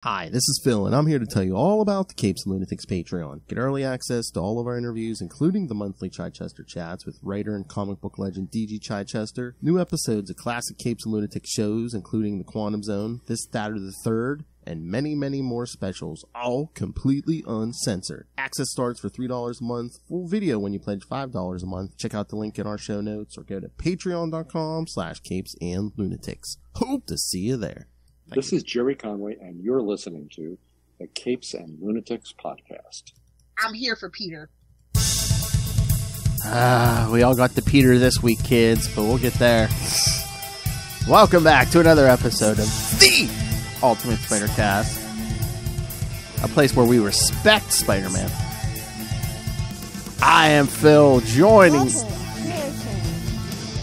Hi, this is Phil, and I'm here to tell you all about the Capes and Lunatics Patreon. Get early access to all of our interviews, including the monthly Chichester chats with writer and comic book legend D.G. Chichester, new episodes of classic Capes and Lunatics shows, including The Quantum Zone, This, That, or the Third, and many, many more specials, all completely uncensored. Access starts for $3 a month, full video when you pledge $5 a month. Check out the link in our show notes, or go to patreon.com/CapesandLunatics. Hope to see you there. This is Jerry Conway, and you're listening to the Capes and Lunatics podcast. I'm here for Peter. We all got the Peter this week, kids, but we'll get there. Welcome back to another episode of the Ultimate Spider-Cast, a place where we respect Spider-Man. I am Phil, joining...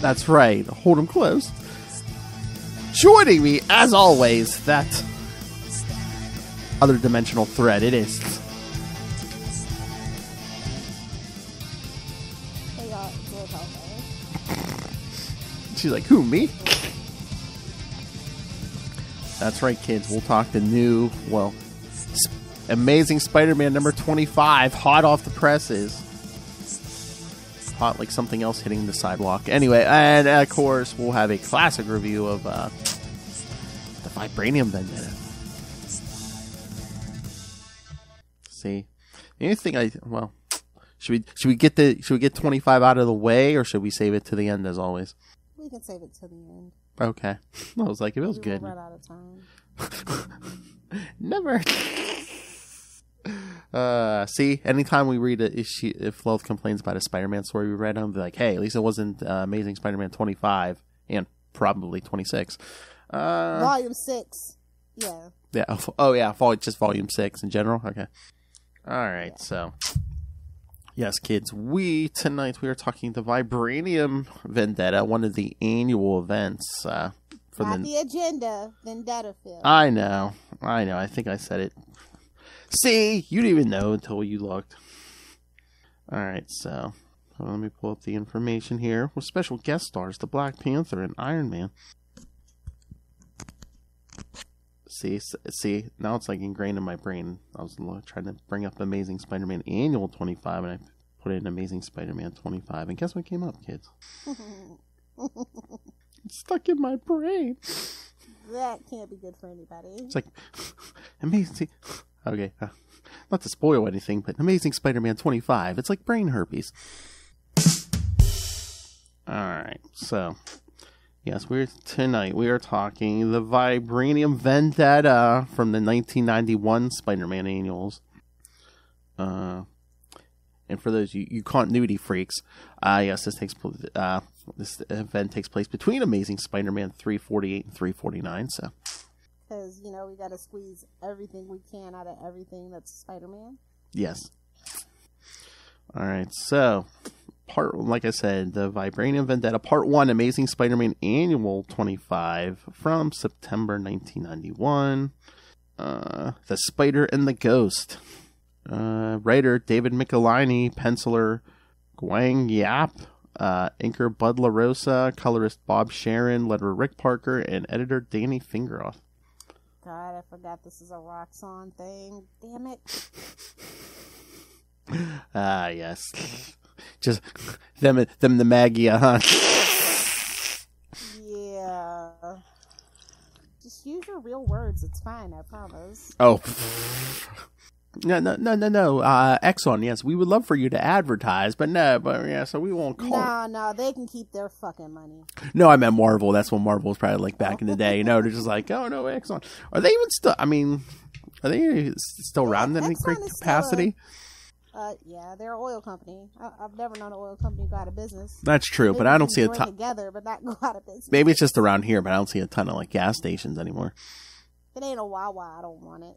That's right, hold him close. Joining me, as always, that other dimensional thread. It is. Hey, y'all, She's like, who, me? That's right, kids. We'll talk the new, well, Amazing Spider-Man number 25, hot off the presses. Hot like something else hitting the sidewalk. Anyway, and of course, we'll have a classic review of the Vibranium Vendetta. See, the only thing should we get 25 out of the way, or should we save it to the end as always? We can save it to the end. Okay, I was like, it feels good. We'll run out of time. Never. See, anytime we read if Lilith complains about a Spider-Man story we read, I'll be like, hey, at least it wasn't Amazing Spider-Man 25 and probably 26. Volume 6. Yeah. Yeah. Oh, yeah. Just Volume 6 in general. Okay. All right. Yeah. So, yes, kids. Tonight we are talking the Vibranium Vendetta, one of the annual events. Not the agenda, Vendetta film. I know. I think I said it. See, you didn't even know until you looked. All right. So, let me pull up the information here with special guest stars, the Black Panther and Iron Man. See, now it's like ingrained in my brain. I was trying to bring up Amazing Spider-Man Annual 25, and I put in Amazing Spider-Man 25, and guess what came up, kids? It's stuck in my brain. That can't be good for anybody. It's like, Amazing... Okay, not to spoil anything, but Amazing Spider-Man 25, it's like brain herpes. Alright, so... Yes, tonight we are talking the Vibranium Vendetta from the 1991 Spider-Man annuals. And for those you continuity freaks, yes, this event takes place between Amazing Spider-Man 348 and 349. So, because we got to squeeze everything we can out of everything that's Spider-Man. Yes. All right, so. Like I said, the Vibranium Vendetta Part 1, Amazing Spider-Man Annual 25 from September 1991. The Spider and the Ghost. Writer David Michelinie, penciler Guang Yap, inker Bud La Rosa, colorist Bob Sharon, letterer Rick Parker, and editor Danny Fingeroff. God, I forgot this is a Roxxon thing. Damn it. Yes. Just them the Maggie, huh? Yeah. Just use your real words. It's fine, I promise. Oh. No. Exxon, yes, we would love for you to advertise, but yeah, so we won't call. No, they can keep their fucking money. No, I meant Marvel. That's what Marvel was probably like back in the day. They're just like, oh no, Exxon. Are they even still? I mean, are they still around in any great capacity? Yeah, they're an oil company. I've never known an oil company go out of business. That's true, but I don't see a ton together, but not go out of business. Maybe it's just around here, but I don't see a ton of like gas stations anymore. If it ain't a Wawa, I don't want it.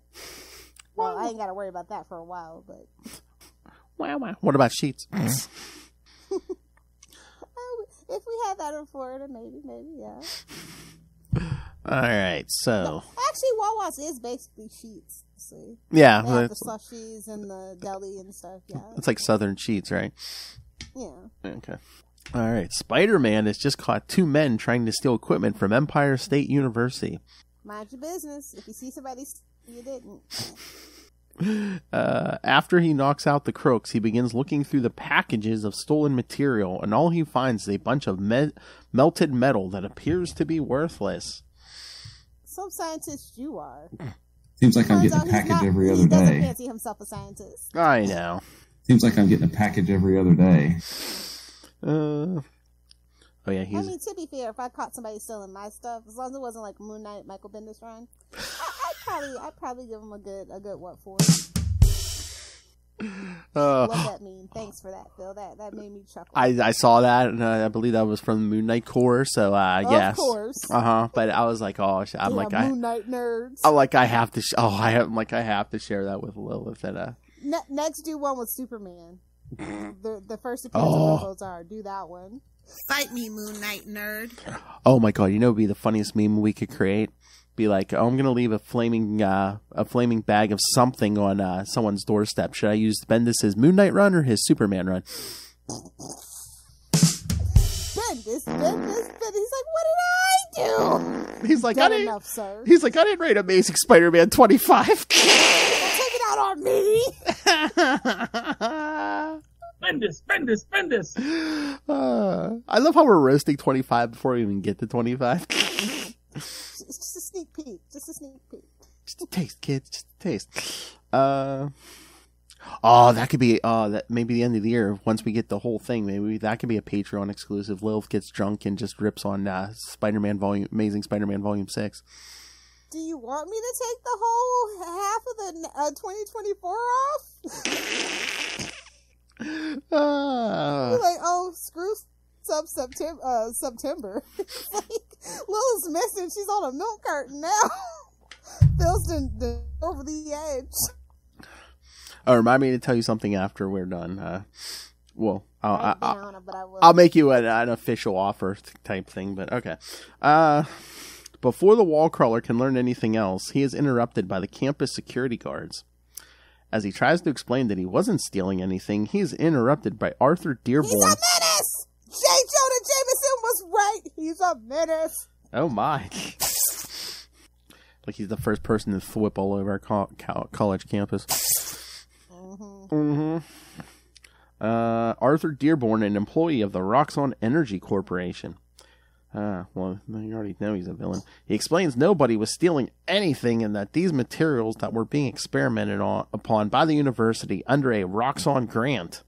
Well, I ain't got to worry about that for a while, but. Wow. What about Sheets? If we had that in Florida, maybe, yeah. All right, so. No, actually, Wawa's is basically Sheets. See? Yeah. They have the slushies and the deli and stuff, yeah. It's like Southern Sheets, right? Yeah. Okay. All right. Spider-Man has just caught two men trying to steal equipment from Empire State University. Mind your business. If you see somebody You didn't. After he knocks out the crooks, he begins looking through the packages of stolen material, and all he finds is a bunch of melted metal that appears to be worthless. Some scientist you are. Seems like I'm getting a package every other He doesn't day. fancy himself a scientist. I know. Seems like I'm getting a package every other day. Oh yeah, he's. I mean, to be fair, if I caught somebody stealing my stuff, as long as it wasn't like Moon Knight, Michael Bendis run, I'd probably give him a good what for. What that mean? Thanks for that, Phil. That made me chuckle. I saw that, and I believe that was from the Moon Knight Corps. So yes, of course. But I was like, oh, I'm like, Moon Knight nerds. I'm like, I have to. I have to share that with Lilith. And next, do one with Superman. The first appearance of those are do that one. Fight me, Moon Knight nerd. Oh my god, you know, it'd be the funniest meme we could create. Be like, oh, I'm gonna leave a flaming bag of something on someone's doorstep. Should I use Bendis' Moon Knight run or his Superman run? Bendis. He's like, what did I do? He's like, Done enough, sir. He's like, I didn't rate Amazing Spider-Man 25. Take it out on me. Bendis. I love how we're roasting 25 before we even get to 25. It's just a sneak peek. Just a taste, kids. Just a taste. That could be. That maybe the end of the year. Once we get the whole thing, maybe that could be a Patreon exclusive. Lilith gets drunk and just rips on Amazing Spider-Man Volume 6. Do you want me to take the whole half of the 2024 off? You're like, oh, screw September. It's like, Lilith's missing. She's on a milk carton now. Phil's over the edge. Oh, remind me to tell you something after we're done. Well, I'll make you an official offer type thing, but okay. Before the wall crawler can learn anything else, he is interrupted by the campus security guards. As he tries to explain that he wasn't stealing anything, he is interrupted by Arthur Dearborn. He's a menace! J. Jonah Jameson was right! He's a menace! Oh my. Like he's the first person to thwip all over our college campus. Arthur Dearborn, an employee of the Roxxon Energy Corporation. Well, you already know he's a villain. He explains nobody was stealing anything and that these materials that were being experimented upon by the university under a Roxxon grant.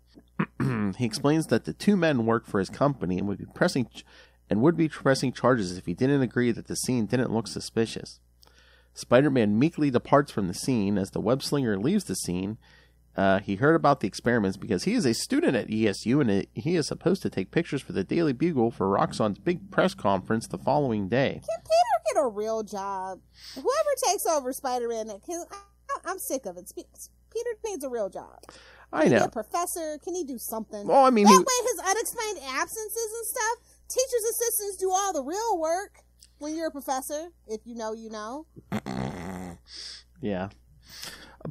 He explains that the two men worked for his company and would be pressing charges if he didn't agree that the scene didn't look suspicious. Spider-Man meekly departs from the scene. As the web-slinger leaves the scene, he heard about the experiments because he is a student at ESU and he is supposed to take pictures for the Daily Bugle for Roxxon's big press conference the following day. Can Peter get a real job? Whoever takes over Spider-Man, I'm sick of it. Peter needs a real job. I know. Can he be a professor? Can he do something? Well, I mean, that way his unexplained absences and stuff, teachers' assistants do all the real work when you're a professor. If you know, you know. Yeah.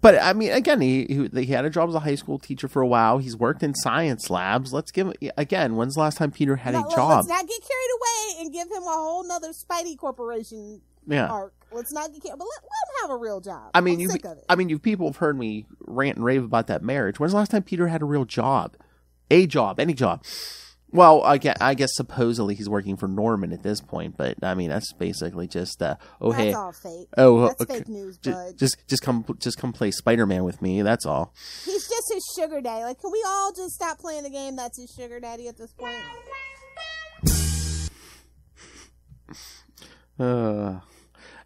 But, I mean, again, he had a job as a high school teacher for a while. He's worked in science labs. Let's give him, again, when's the last time Peter had a job? Let's not get carried away and give him a whole nother Spidey Corporation arc. Let's not get carried, but let him have a real job. I'm sick of it. You people have heard me rant and rave about that marriage. When's the last time Peter had a real job? A job, any job. Well, I guess supposedly he's working for Norman at this point, but I mean that's basically just that's hey, all fake. That's fake news, bud. Just come play Spider-Man with me. That's all. He's just his sugar daddy. Like, can we all just stop playing the game? That's his sugar daddy at this point.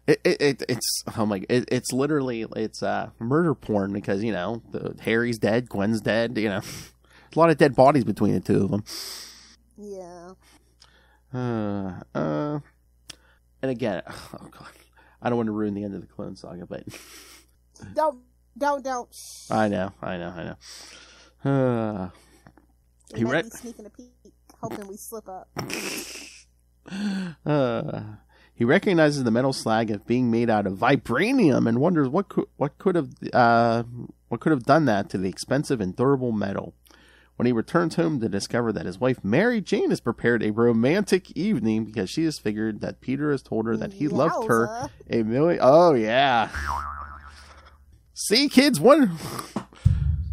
It's oh my! It's literally murder porn because Harry's dead, Gwen's dead. There's a lot of dead bodies between the two of them. Yeah. And again, oh god, I don't want to ruin the end of the Clone Saga, but don't. I know. He might be sneaking a peek, hoping we slip up. He recognizes the metal slag as being made out of vibranium and wonders what could have done that to the expensive and durable metal. When he returns home to discover that his wife Mary Jane has prepared a romantic evening because she has figured that Peter has told her that he loved her a million. Oh yeah. See, kids,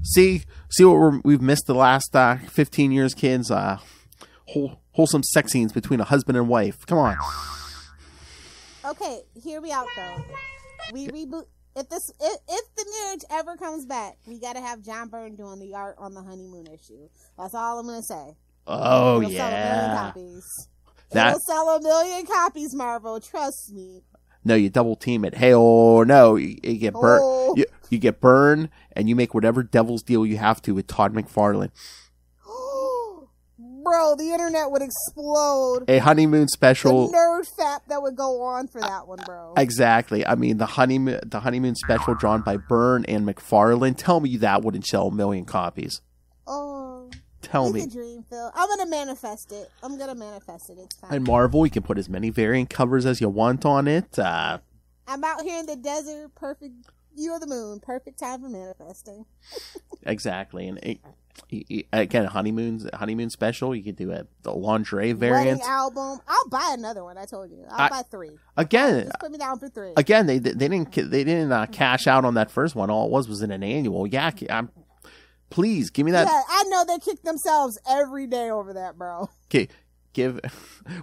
see what we've missed the last 15 years, kids. Wholesome sex scenes between a husband and wife. Come on. Okay, hear me out though. We reboot. If the marriage ever comes back, we gotta have John Byrne doing the art on the honeymoon issue. That's all I'm gonna say. Oh, It'll sell 1 million copies. That- It'll sell 1 million copies, Marvel. Trust me. No, you double team it. Hey, no, you get Byrne. Oh. You get Byrne, and you make whatever devil's deal you have to with Todd McFarlane. Bro, the internet would explode. A honeymoon special. The nerd fap that would go on for that one, bro. Exactly. I mean, the honeymoon special drawn by Byrne and McFarlane. Tell me that wouldn't sell 1 million copies. Oh, Tell me. It's a dream, Phil. I'm gonna manifest it. It's fine. And Marvel, you can put as many variant covers as you want on it. I'm out here in the desert. Perfect view of the moon. Perfect time for manifesting. Exactly. And again, honeymoon special. You could do the lingerie variant. Wedding album. I'll buy another one. I told you. I'll buy 3. Again, just put me down for 3. Again, they didn't cash out on that first one. All it was an annual. Yeah, please give me that. Yeah, I know they kick themselves every day over that, bro. Okay, well,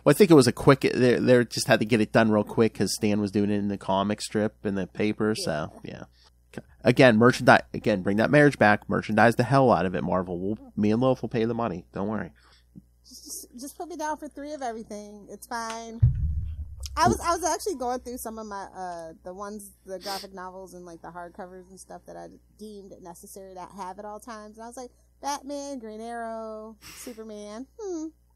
I think it was a quick. They just had to get it done real quick because Stan was doing it in the comic strip and the paper. Yeah. So yeah. Again, merchandise. Again, bring that marriage back. Merchandise the hell out of it, Marvel. Me and Lilith will pay the money. Don't worry. Just put me down for 3 of everything. It's fine. I was actually going through some of my the graphic novels and like the hardcovers and stuff that I deemed necessary to have at all times. And I was like, Batman, Green Arrow, Superman.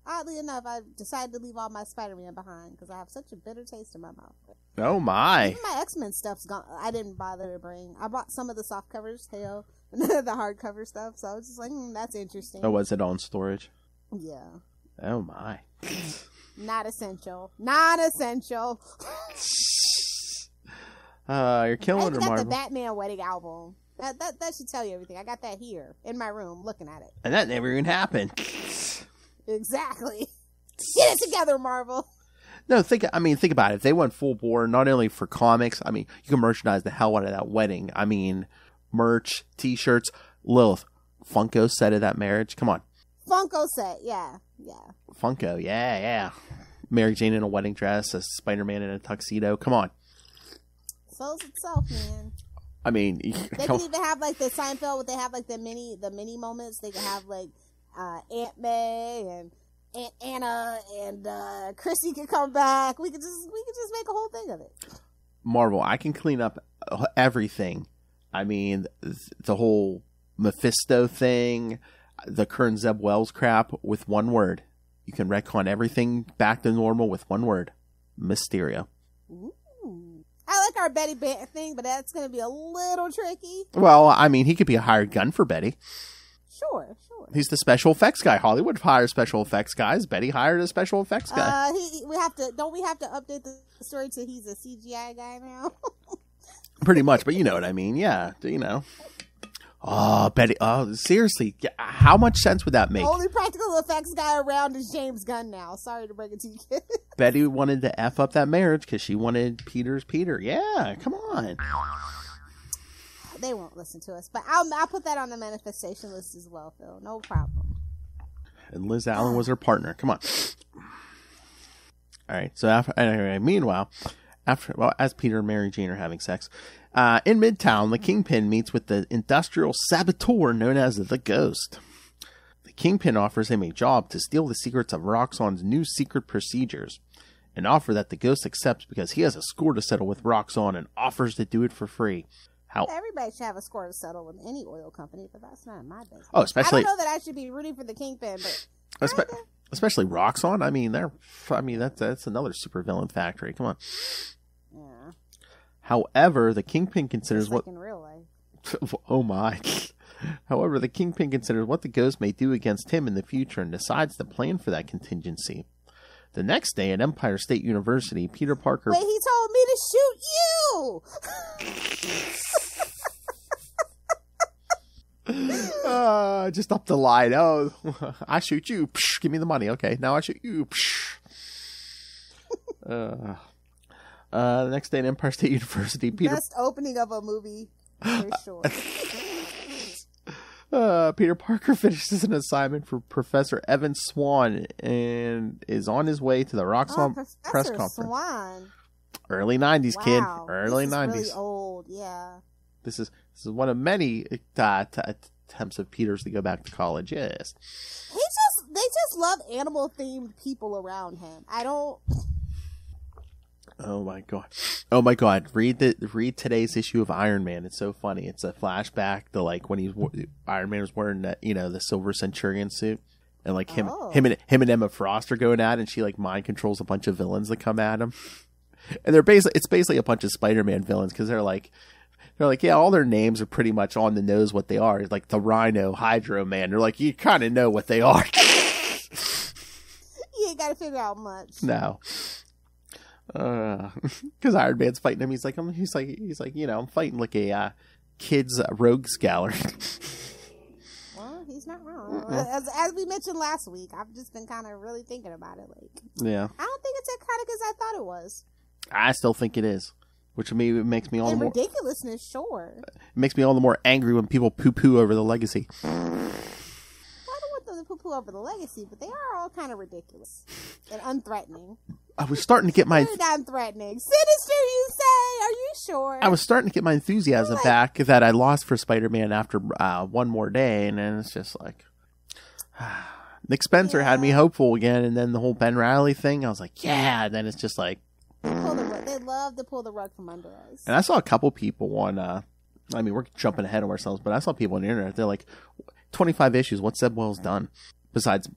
Oddly enough, I decided to leave all my Spider-Man behind because I have such a bitter taste in my mouth. Oh my! Even my X-Men stuff's gone. I didn't bother to bring. I bought some of the soft covers, the hardcover stuff. So I was just like, that's interesting. Oh, was it on storage? Yeah. Oh my! Not essential. Not essential. You're killing her, I got Marvel. the Batman wedding album. That should tell you everything. I got that here in my room, looking at it. And that never even happened. Exactly. Get it together, Marvel. No, think about it. If they went full bore, not only for comics, I mean, you can merchandise the hell out of that wedding. I mean, merch, T-shirts, Lilith, Funko set of that marriage. Come on. Funko set, yeah. Funko, yeah. Mary Jane in a wedding dress, a Spider-Man in a tuxedo. Come on. Sells itself, man. I mean, they could even have like the Seinfeld, where they have like the mini moments. They could have like Aunt May and Aunt Anna and Chrissy could come back. We could just make a whole thing of it. Marvel, I can clean up everything. I mean, the whole Mephisto thing, the current Zeb Wells crap with one word. You can retcon everything back to normal with one word. Mysterio. Ooh. I like our Betty Bant thing, but that's going to be a little tricky. Well, I mean, he could be a hired gun for Betty. Sure. He's the special effects guy. Hollywood hires special effects guys. Betty hired a special effects guy. Don't we have to update the story to he's a CGI guy now? Pretty much, but you know what I mean. Yeah, you know. Oh, Betty. Oh, seriously. How much sense would that make? The only practical effects guy around is James Gunn now. Sorry to break it to you, kid. Betty wanted to F up that marriage because she wanted Peter's Peter. Yeah, come on. They won't listen to us, but I'll put that on the manifestation list as well, Phil. No problem. And Liz Allen was her partner. Come on. All right. So meanwhile, as Peter and Mary Jane are having sex, in Midtown, the Kingpin meets with the industrial saboteur known as the Ghost. The Kingpin offers him a job to steal the secrets of Roxxon's new secret procedures, an offer that the Ghost accepts because he has a score to settle with Roxxon and offers to do it for free. Everybody should have a score to settle with any oil company, but that's not my business. Oh, especially I don't know that I should be rooting for the Kingpin, but especially Roxxon. I mean, that's another supervillain factory. Come on. Yeah. However, the Kingpin considers what in real life. Oh my. However, the Kingpin considers what the Ghost may do against him in the future and decides to plan for that contingency. The next day at Empire State University, Peter Parker... Wait, he told me to shoot you! Just up the line. Oh, I shoot you. Psh, give me the money. Okay, now I shoot you. The next day at Empire State University, Peter... Best opening of a movie For sure. Peter Parker finishes an assignment for Professor Evan Swan and is on his way to the Roxxon press conference. Swan. Early 90s, kid. Wow. Early this is 90s. Really old, yeah. This is one of many attempts of Peter's to go back to college. Yes. They just love animal themed people around him. I don't. Oh my god! Read today's issue of Iron Man. It's so funny. It's a flashback to like when Iron Man was wearing that, the Silver Centurion suit, and like him and Emma Frost are going at it, and she like mind controls a bunch of villains that come at him, and it's basically a bunch of Spider-Man villains because they're like, yeah, all their names are pretty much on the nose what they are. It's like the Rhino, Hydro Man. They're like, you kind of know what they are. You ain't got to figure out much. No. Because Iron Man's fighting him. He's like, I'm fighting like a kid's rogue scholar. Well, he's not wrong. As we mentioned last week, I've just been kind of really thinking about it. Like, yeah, I don't think it's as kind of as I thought it was. I still think it is, which to me it makes me all the more ridiculousness. Sure, it makes me all the more angry when people poo-poo over the legacy. I don't want them to poo-poo over the legacy, but they are all kind of ridiculous and unthreatening. I was starting to get my... Very non-threatening. Sinister, you say? Are you sure? I was starting to get my enthusiasm back that I lost for Spider-Man after one more day, and then it's just like... Nick Spencer had me hopeful again, and then the whole Ben Reilly thing, I was like, yeah, and then it's just like... They love to pull the rug from under us. And I saw a couple people on... we're jumping ahead of ourselves, but I saw people on the internet, they're like, 25 issues, what's Zeb Wells done? Besides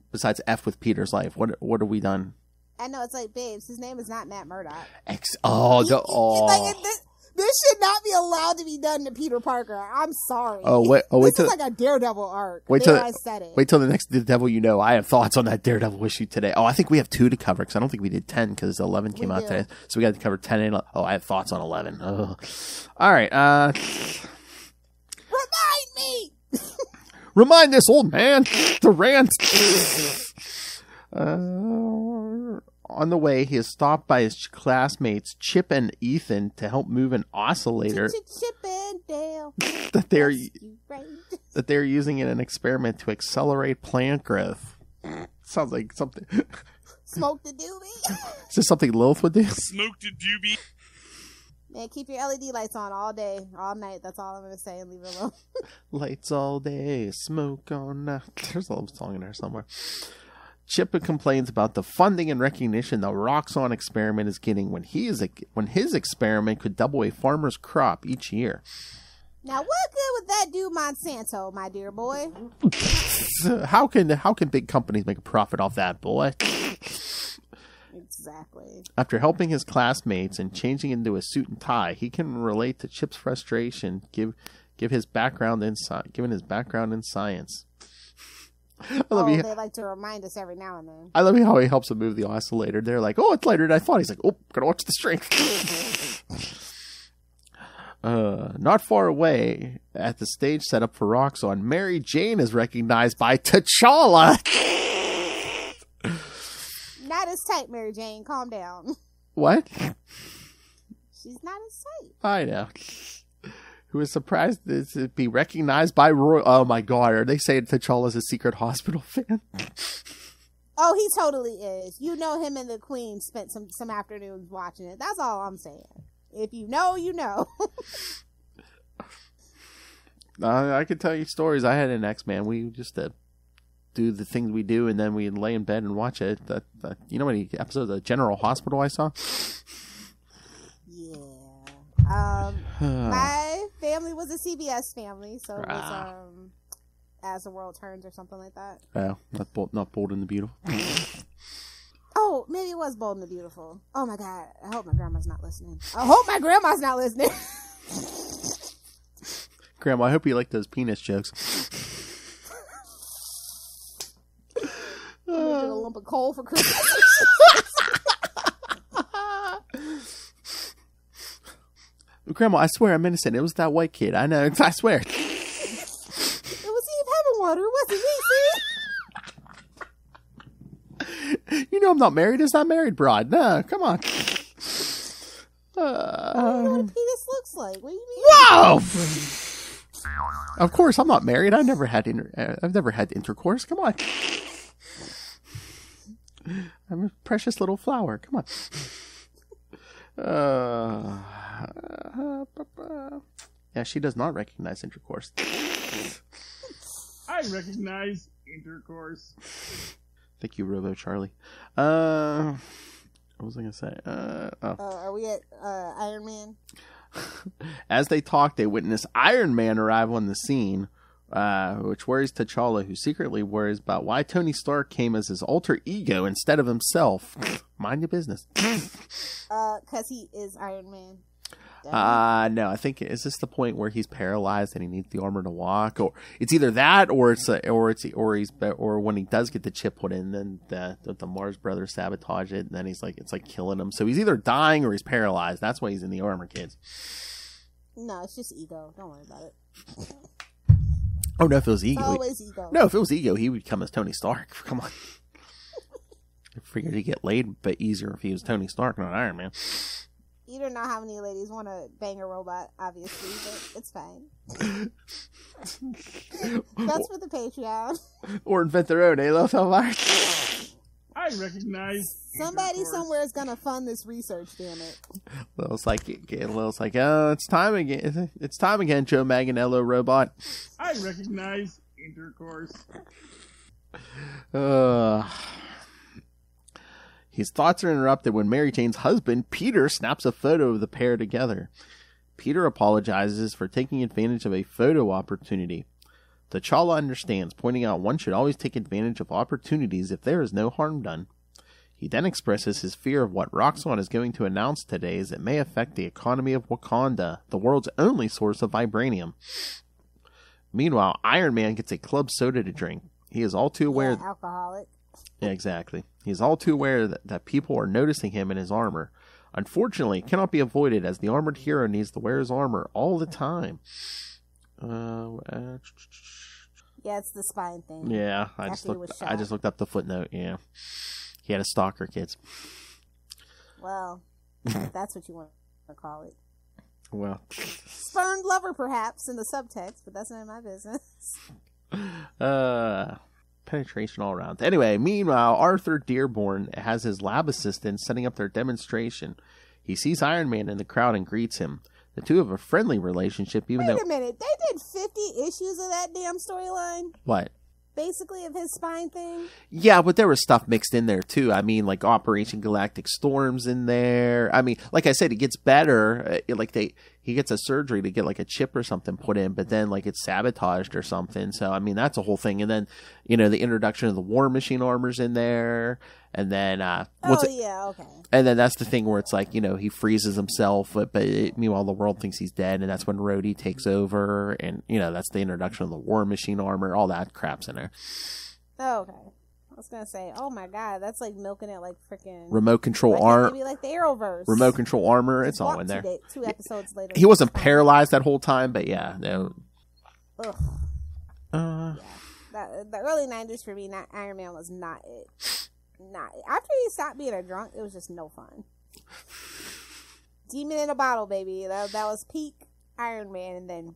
F with Peter's life, what have we done? I know, it's like, babes, his name is not Matt Murdock. This should not be allowed to be done to Peter Parker. I'm sorry. Wait this is like a Daredevil arc. Wait till the next Daredevil. I have thoughts on that Daredevil issue today. I think we have 2 to cover because I don't think we did 10 because 11 came out today. So we got to cover 10 and 11. I have thoughts on 11. All right. Remind me. Remind this old man to rant. On the way, he is stopped by his classmates Chip and Ethan to help move an oscillator Chip and Dale. that they're using in an experiment to accelerate plant growth. Sounds like something. Smoke the doobie. Is this something Lilith would do? Smoke the doobie. Man, keep your LED lights on all day, all night. That's all I'm going to say, and leave it alone. Lights all day, smoke all night. There's a little song in there somewhere. Chip complains about the funding and recognition the Roxxon experiment is getting when his experiment could double a farmer's crop each year. Now, what good would that do Monsanto, my dear boy? How can big companies make a profit off that, boy? Exactly. After helping his classmates and changing into a suit and tie, he can relate to Chip's frustration, given his background in science. They like to remind us every now and then. I love how he helps him move the oscillator. They're like, oh, it's lighter than I thought. He's like, oh, gotta watch the strength. Not far away, at the stage set up for Roxxon, Mary Jane is recognized by T'Challa. Not as tight, Mary Jane. Calm down. What? She's not as tight. I know. Who is surprised to be recognized by Roy. Oh my god, are they saying T'Challa's a Secret Hospital fan? Oh, he totally is. You know him and the Queen spent some afternoons watching it. That's all I'm saying. If you know, you know. I could tell you stories. I had an X-Man. We just do the things we do, and then we lay in bed and watch it. You know how many episodes of General Hospital I saw? Yeah. My family was a CBS family, so it was As the World Turns or something like that. Oh, not Bold and the Beautiful. Oh, maybe it was Bold and the Beautiful. Oh my god, I hope my grandma's not listening. Grandma, I hope you like those penis jokes. I'm gonna get a lump of coal for Christmas. Grandma, I swear I'm innocent. It was that white kid. I know. I swear. It was Eve Heavenwater, wasn't me, You know I'm not married. It's not married broad. No, come on. you know what a penis looks like. What do you mean? Whoa! Of course, I'm not married. I've never had intercourse. Come on. I'm a precious little flower. Come on. Yeah, she does not recognize intercourse. I recognize intercourse. Thank you, Robo Charlie. What was I going to say? Are we at Iron Man? As they talk, they witness Iron Man arrive on the scene, which worries T'Challa, who secretly worries about why Tony Stark came as his alter ego instead of himself. Mind your business. Because he is Iron Man. No, I think is this the point where he's paralyzed and he needs the armor to walk, or it's either that, or when he does get the chip put in, then the Mars brothers sabotage it, and then it's like killing him. So he's either dying or he's paralyzed. That's why he's in the armor, kids. No, it's just ego. Don't worry about it. Oh no, if it was ego, always ego. No, if it was ego, he would come as Tony Stark. Come on. I figured he'd get laid, but easier if he was Tony Stark, not Iron Man. You don't know how many ladies want to bang a robot, obviously, but it's fine. That's for the Patreon. Or invent their own, eh, Lilith? I recognize. Somebody somewhere is gonna fund this research. Damn it! Lilith's like, oh, it's time again. It's time again, Joe Manganiello robot. I recognize intercourse. His thoughts are interrupted when Mary Jane's husband, Peter, snaps a photo of the pair together. Peter apologizes for taking advantage of a photo opportunity. T'Challa understands, pointing out one should always take advantage of opportunities if there is no harm done. He then expresses his fear of what Roxxon is going to announce today as it may affect the economy of Wakanda, the world's only source of vibranium. Meanwhile, Iron Man gets a club soda to drink. He is all too aware... Yeah, alcoholic. Yeah, exactly. He's all too aware that people are noticing him in his armor. Unfortunately, it cannot be avoided as the armored hero needs to wear his armor all the time. Yeah, it's the spine thing. Yeah, I just looked up the footnote. Yeah, he had a stalker, kids. Well, that's what you want to call it. Well, spurned lover, perhaps, in the subtext, but that's none of my business. Penetration all around. Anyway, meanwhile, Arthur Dearborn has his lab assistant setting up their demonstration. He sees Iron Man in the crowd and greets him. The two have a friendly relationship, Wait a minute, they did 50 issues of that damn storyline? What? Basically of his spine thing? Yeah, but there was stuff mixed in there too. I mean, like Operation Galactic Storm's in there. I mean, like I said, it gets better. He gets a surgery to get like a chip or something put in, but then like it's sabotaged or something. So, I mean, that's a whole thing. And then, the introduction of the War Machine armor's in there. And then, yeah, okay. And then that's the thing where it's like, he freezes himself, but meanwhile the world thinks he's dead, and that's when Rhodey takes over, and, that's the introduction of the War Machine armor, all that crap's in there. Oh, okay. I was going to say, oh my god, that's like milking it like freaking... Remote control armor. Maybe like the Arrowverse. Remote control armor, it's all in there. Two episodes later. He wasn't paralyzed that whole time, but yeah. No. Ugh. Yeah. The early 90s for me, Iron Man was not it. After he stopped being a drunk, it was just no fun. Demon in a bottle, baby. That was peak Iron Man, and then...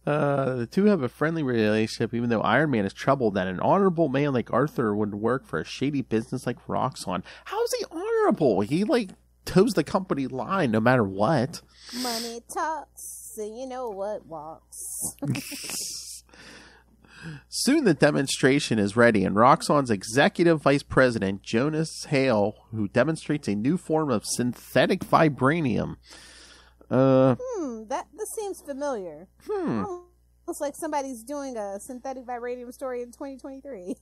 The two have a friendly relationship, even though Iron Man is troubled that an honorable man like Arthur would work for a shady business like Roxxon. How is he honorable? He, toes the company line no matter what. Money talks, and you know what walks. Soon the demonstration is ready, and Roxxon's executive vice president, Jonas Hale, who demonstrates a new form of synthetic vibranium. This seems familiar. Looks like somebody's doing a synthetic vibranium story in 2023.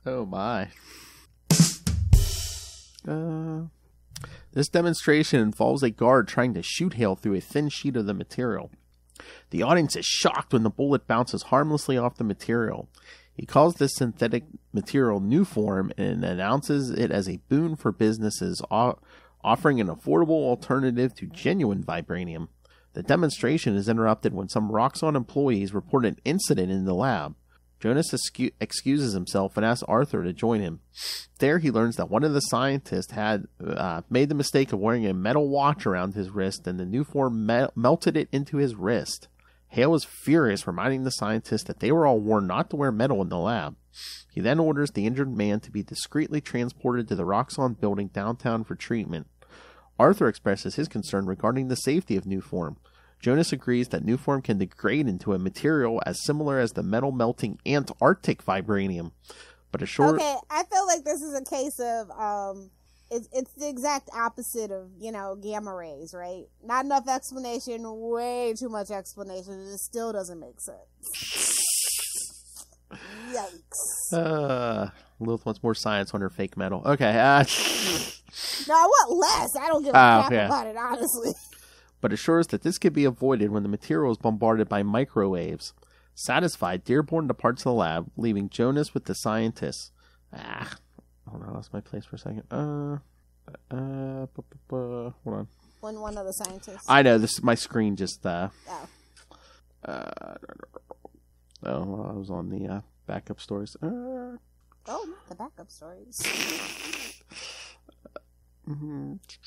Oh my. This demonstration involves a guard trying to shoot Hale through a thin sheet of the material. The audience is shocked when the bullet bounces harmlessly off the material. He calls this synthetic material New Form and announces it as a boon for businesses, offering an affordable alternative to genuine vibranium. The demonstration is interrupted when some Roxxon employees report an incident in the lab. Jonas excuses himself and asks Arthur to join him. There he learns that one of the scientists had made the mistake of wearing a metal watch around his wrist, and the new form melted it into his wrist. Hale is furious, reminding the scientists that they were all warned not to wear metal in the lab. He then orders the injured man to be discreetly transported to the Roxxon building downtown for treatment. Arthur expresses his concern regarding the safety of new form. Jonas agrees that new form can degrade into a material as similar as the metal-melting Antarctic vibranium. But Okay, I feel like this is a case of, it's the exact opposite of, gamma rays, right? Not enough explanation, way too much explanation, it still doesn't make sense. Yikes. Lilith wants more science on her fake metal. Okay, No, I want less. I don't give a crap about it, honestly. But assures that this could be avoided when the material is bombarded by microwaves. Satisfied, Dearborn departs the lab, leaving Jonas with the scientists. Hold on, I lost my place for a second. Hold on. One of the scientists. I know, my screen just, I was on the, backup stories. Not the backup stories.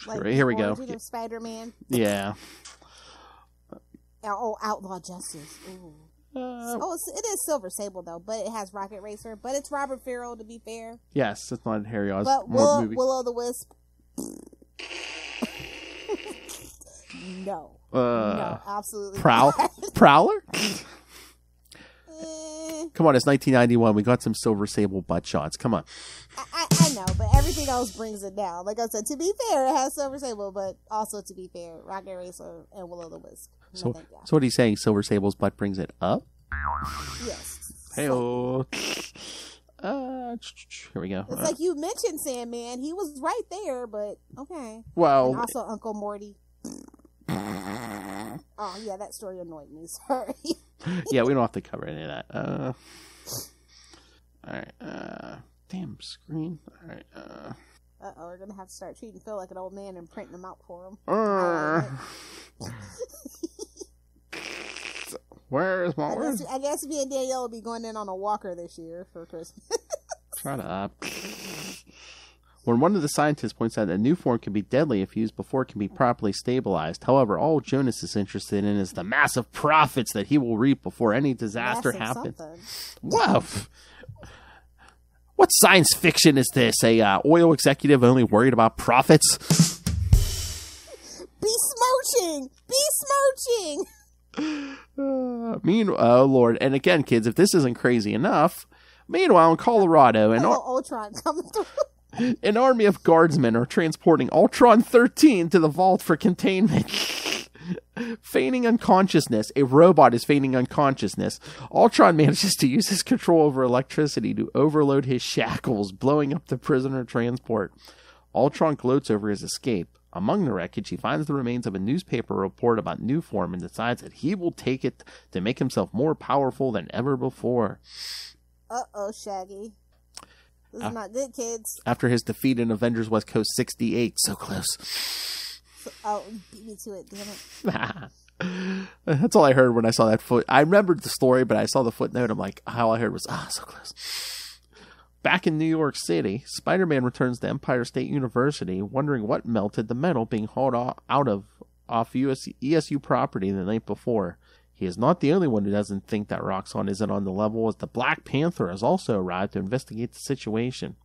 Like here we go. Of Spider-Man. Yeah. Outlaw Justice. Ooh. It is Silver Sable though, but it has Rocket Racer. But it's Robert Farrell, to be fair. Yes, it's not Harry Osborn movie. Willow the Wisp. No. No, absolutely. Prowler? Come on, it's 1991. We got some Silver Sable butt shots. Come on. I know, but everything else brings it down. Like I said, to be fair, it has Silver Sable, but also to be fair, Rocket Racer and Will o' the Wisp. So what are you saying? Silver Sable's butt brings it up? Yes. Hey-oh. Here we go. It's like you mentioned Sandman. He was right there, but okay. Well. And also Uncle Morty. Oh, yeah, that story annoyed me. Sorry. Yeah, we don't have to cover any of that. Alright, damn screen. Alright, we're gonna have to start treating Phil like an old man and printing them out for him. Where's my... I guess me and Danielle will be going in on a walker this year for Christmas. Shut up. When one of the scientists points out that new form can be deadly if used before it can be properly stabilized. However, all Jonas is interested in is the massive profits that he will reap before any disaster happens. Wow. What science fiction is this? A oil executive only worried about profits? Besmirching! Oh, Lord. And again, kids, if this isn't crazy enough, meanwhile in Colorado... Ultron coming through. An army of guardsmen are transporting Ultron 13 to the vault for containment. Feigning unconsciousness. A robot is feigning unconsciousness. Ultron manages to use his control over electricity to overload his shackles, blowing up the prisoner transport. Ultron gloats over his escape. Among the wreckage, he finds the remains of a newspaper report about new form and decides that he will take it to make himself more powerful than ever before. Uh-oh, Shaggy. This is not good, kids. After his defeat in Avengers West Coast 68. So close. Beat me to it, damn it. That's all I heard when I saw that foot. I remembered the story, but I saw the footnote. I'm like, all I heard was, so close. Back in New York City, Spider-Man returns to Empire State University, wondering what melted the metal being hauled off ESU property the night before. He is not the only one who doesn't think that Roxxon isn't on the level, as the Black Panther has also arrived to investigate the situation.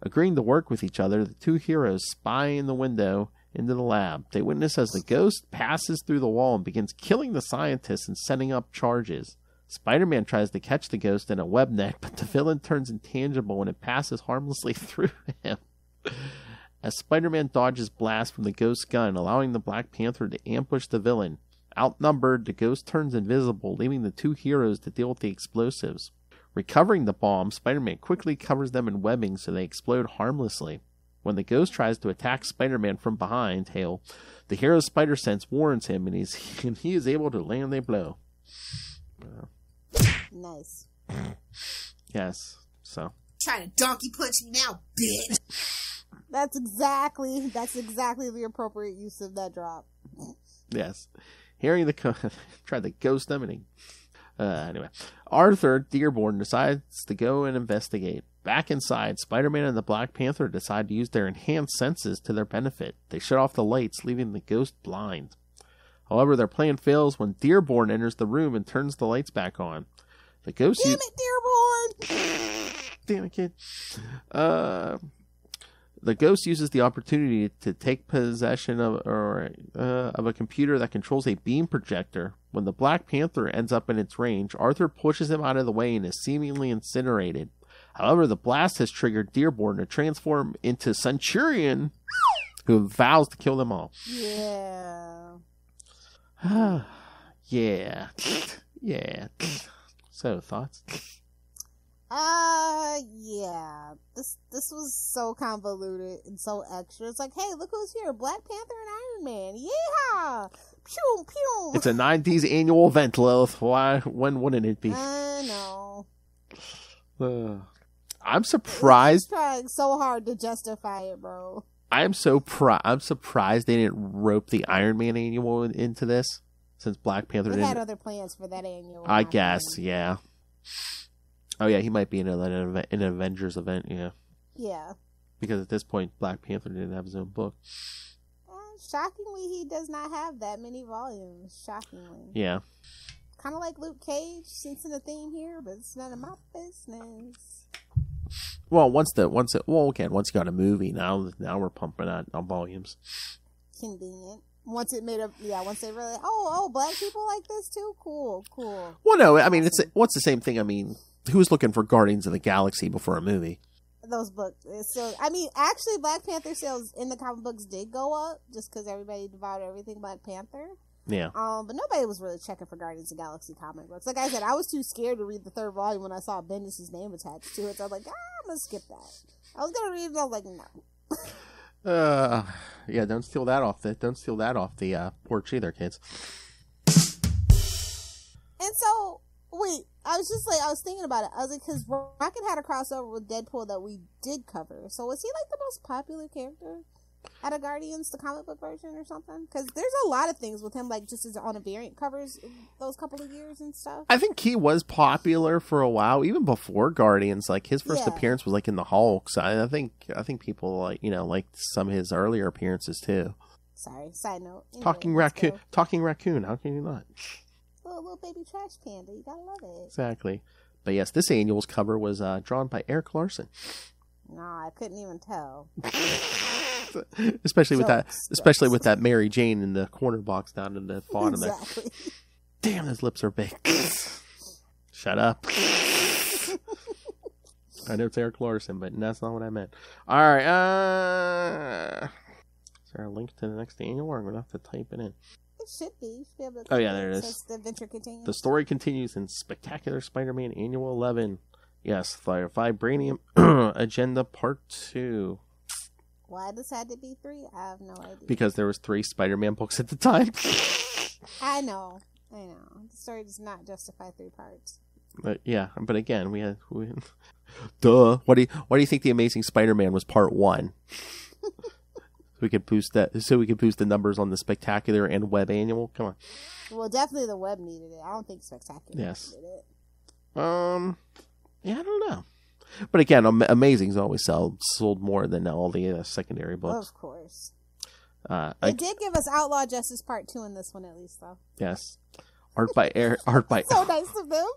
Agreeing to work with each other, the two heroes spy in the window into the lab. They witness as the ghost passes through the wall and begins killing the scientists and setting up charges. Spider-Man tries to catch the ghost in a web net, but the villain turns intangible when it passes harmlessly through him. As Spider-Man dodges blasts from the ghost's gun, allowing the Black Panther to ambush the villain. Outnumbered, the ghost turns invisible, leaving the two heroes to deal with the explosives. Recovering the bomb, Spider-Man quickly covers them in webbing so they explode harmlessly. When the ghost tries to attack Spider-Man from behind, Hale, the hero's spider sense warns him, and he is able to land a blow. Nice. Yes, so. Try to donkey punch me now, bitch. That's exactly the appropriate use of that drop. Yes. Hearing the tried to ghost them, and Anyway, Arthur Dearborn decides to go and investigate. Back inside, Spider-Man and the Black Panther decide to use their enhanced senses to their benefit. They shut off the lights, leaving the Ghost blind. However, their plan fails when Dearborn enters the room and turns the lights back on. The Ghost... Damn it, Dearborn! Damn it, kid. The Ghost uses the opportunity to take possession of a computer that controls a beam projector. When the Black Panther ends up in its range, Arthur pushes him out of the way and is seemingly incinerated. However, the blast has triggered Dearborn to transform into Centurion, who vows to kill them all. Yeah. Yeah. Yeah. So, thoughts? Yeah. This was so convoluted and so extra. It's like, hey, look who's here. Black Panther and Iron Man. Yeehaw! Pew, pew. It's a 90s annual event, Lilith. When wouldn't it be? I know. I'm surprised. He's trying so hard to justify it, bro. I'm surprised they didn't rope the Iron Man annual into this, since Black Panther They didn't. had other plans for that annual. I guess, yeah. Oh yeah, he might be in an Avengers event, yeah. Yeah. Because at this point, Black Panther didn't have his own book. Shockingly, he does not have that many volumes. Shockingly. Yeah. Kind of like Luke Cage, sensing a theme here, but it's none of my business. Well, once you got a movie, now we're pumping out on volumes. Convenient. Once they really, black people like this too? Cool. Well, no, I mean, what's the same thing? I mean, who's looking for Guardians of the Galaxy before a movie? Those books. So, I mean, actually, Black Panther sales in the comic books did go up just because everybody devoured everything Black Panther. Yeah. But nobody was really checking for Guardians of the Galaxy comic books. Like I said, I was too scared to read the third volume when I saw Bendis' name attached to it. So I was like, I'm gonna skip that. I was gonna read it, and I was like, no. Yeah, don't steal that off the porch either, kids. And so, wait, I was thinking about it. I was like, because Rocket had a crossover with Deadpool that we did cover. So was he like the most popular character out of Guardians, the comic book version or something? Because there's a lot of things with him, like just as on a variant covers those couple of years and stuff. I think he was popular for a while, even before Guardians. Like his first appearance was like in the Hulk. So I think people liked some of his earlier appearances too. Sorry, side note. Anyway, Talking raccoon. How can you not? Little baby trash panda. You gotta love it. Exactly. But yes, this annual's cover was drawn by Eric Larson. Nah, I couldn't even tell. especially with that Mary Jane in the corner box down in the bottom there. Damn, his lips are big. Shut up. I know it's Eric Larson, but that's not what I meant. All right. Is there a link to the next annual, or I'm gonna have to type it in? It should be. You should be able to. Oh yeah, there it is. The adventure continues. The story continues in Spectacular Spider-Man Annual 11. Yes, Vibranium Agenda Part 2. Why this had to be 3? I have no idea. Because there was 3 Spider-Man books at the time. I know. The story does not justify 3 parts. But yeah, but again, we duh. Why do you think The Amazing Spider-Man was Part 1? We could boost the numbers on the Spectacular and Web Annual. Come on. Well, definitely the Web needed it. I don't think Spectacular needed it. Yeah, I don't know. But again, Amazing's always sold more than all the secondary books. Of course. They did give us Outlaw Justice Part 2 in this one, at least, though. Yes. Art by so nice of them.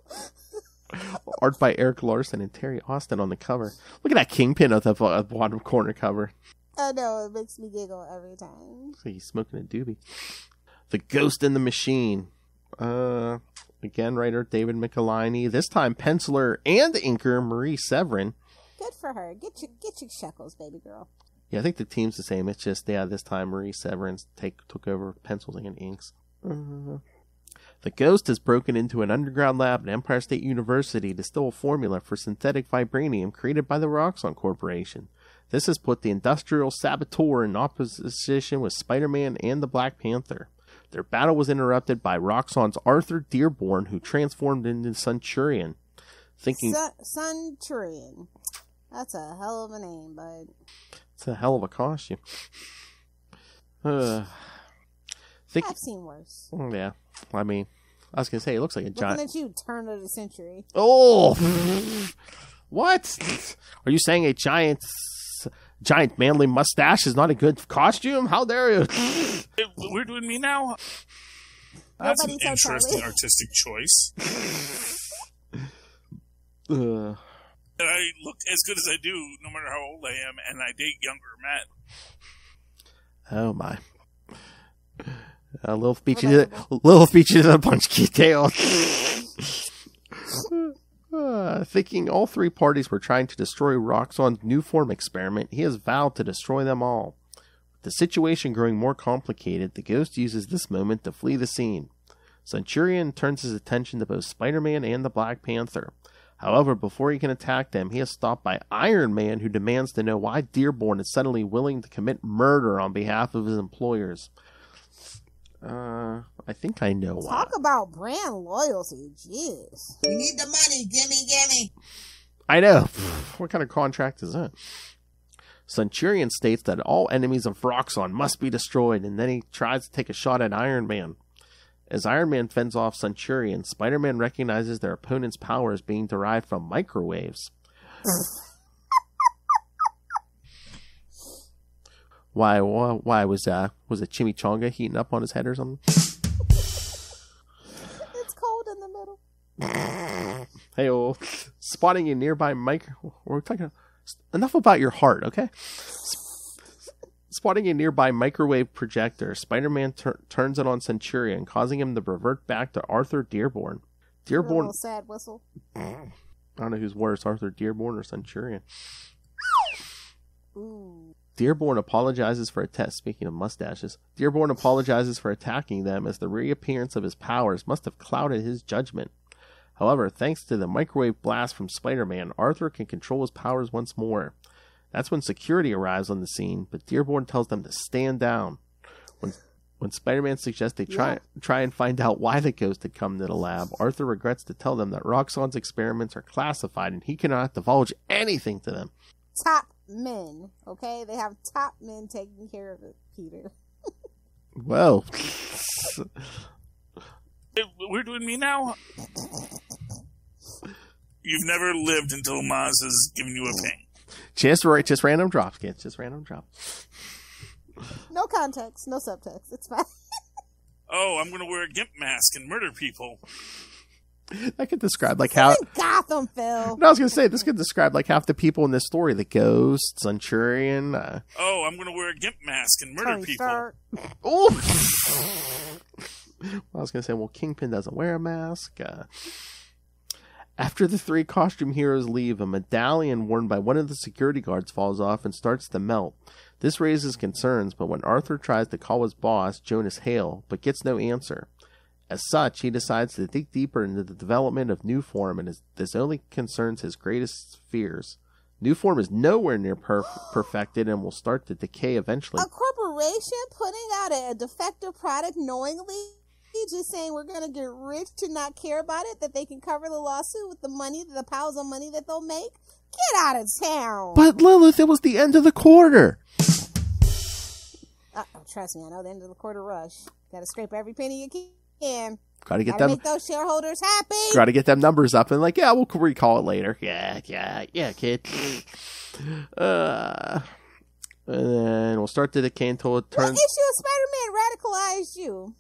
Art by Eric Larson and Terry Austin on the cover. Look at that Kingpin at the bottom corner cover. I know, it makes me giggle every time. So he's smoking a doobie. The Ghost in the Machine. Again, writer David Michelinie. This time, penciler and inker Marie Severin. Good for her. Get your shekels, baby girl. Yeah, I think the team's the same. It's just, this time Marie Severin took over pencils and inks. The Ghost has broken into an underground lab at Empire State University to distill a formula for synthetic vibranium created by the Roxxon Corporation. This has put the industrial saboteur in opposition with Spider-Man and the Black Panther. Their battle was interrupted by Roxxon's Arthur Dearborn, who transformed into Centurion. Centurion. That's a hell of a name, bud. It's a hell of a costume. I've seen worse. Yeah, I mean, I was gonna say, it looks like a giant. Looking at you, turn of the century. Oh, what? Are you saying a giant manly mustache is not a good costume? How dare you? We're doing me now. That's an interesting artistic choice. And I look as good as I do, no matter how old I am, and I date younger men. Oh my. Lilith beat you to the punch, kid tail. Thinking all three parties were trying to destroy Roxxon's new form experiment, he has vowed to destroy them all. With the situation growing more complicated, the Ghost uses this moment to flee the scene. Centurion turns his attention to both Spider-Man and the Black Panther. However, before he can attack them, he is stopped by Iron Man, who demands to know why Dearborn is suddenly willing to commit murder on behalf of his employers. I think I know why. Talk about brand loyalty, jeez. We need the money, gimme. I know. What kind of contract is that? Centurion states that all enemies of Roxxon must be destroyed, and then he tries to take a shot at Iron Man. As Iron Man fends off Centurion, Spider-Man recognizes their opponent's power as being derived from microwaves. Why was a chimichanga heating up on his head or something? It's cold in the middle. Hey, spotting a nearby we're talking enough about your heart, okay? Spotting a nearby microwave projector, Spider-Man turns it on Centurion, causing him to revert back to Arthur Dearborn. A little sad whistle. I don't know who's worse, Arthur Dearborn or Centurion. Ooh. Dearborn apologizes for speaking of mustaches, Dearborn apologizes for attacking them, as the reappearance of his powers must have clouded his judgment. However, thanks to the microwave blast from Spider-Man, Arthur can control his powers once more. That's when security arrives on the scene, but Dearborn tells them to stand down. When Spider-Man suggests they try and find out why the Ghost had come to the lab, Arthur regrets to tell them that Roxxon's experiments are classified and he cannot divulge anything to them. Top men, okay? They have top men taking care of it, Peter. Whoa. We're doing me now? You've never lived until Maz has given you a ping. Just random drops, kids. Just random drops. No context, no subtext. It's fine. Oh, I'm going to wear a gimp mask and murder people. That could describe like how Gotham, Phil. No, I was going to say this could describe like half the people in this story: the Ghost, Centurion. Oh, I'm going to wear a gimp mask and murder people. Oh. I was going to say, well, Kingpin doesn't wear a mask. After the three costume heroes leave, a medallion worn by one of the security guards falls off and starts to melt. This raises concerns, but when Arthur tries to call his boss, Jonas Hale, but gets no answer. As such, he decides to dig deeper into the development of New Form, and this only concerns his greatest fears. New Form is nowhere near perfected and will start to decay eventually. A corporation putting out a defective product knowingly? Just saying we're going to get rich to not care about it, that they can cover the lawsuit with the money, the piles of money that they'll make? Get out of town. But Lilith, it was the end of the quarter. Trust me, I know the end of the quarter rush. Got to scrape every penny you can. Got to make those shareholders happy. Got to get them numbers up and like, yeah, we'll recall it later. Yeah, kid. And then we'll start to decay until it turns. What issue of Spider-Man radicalized you?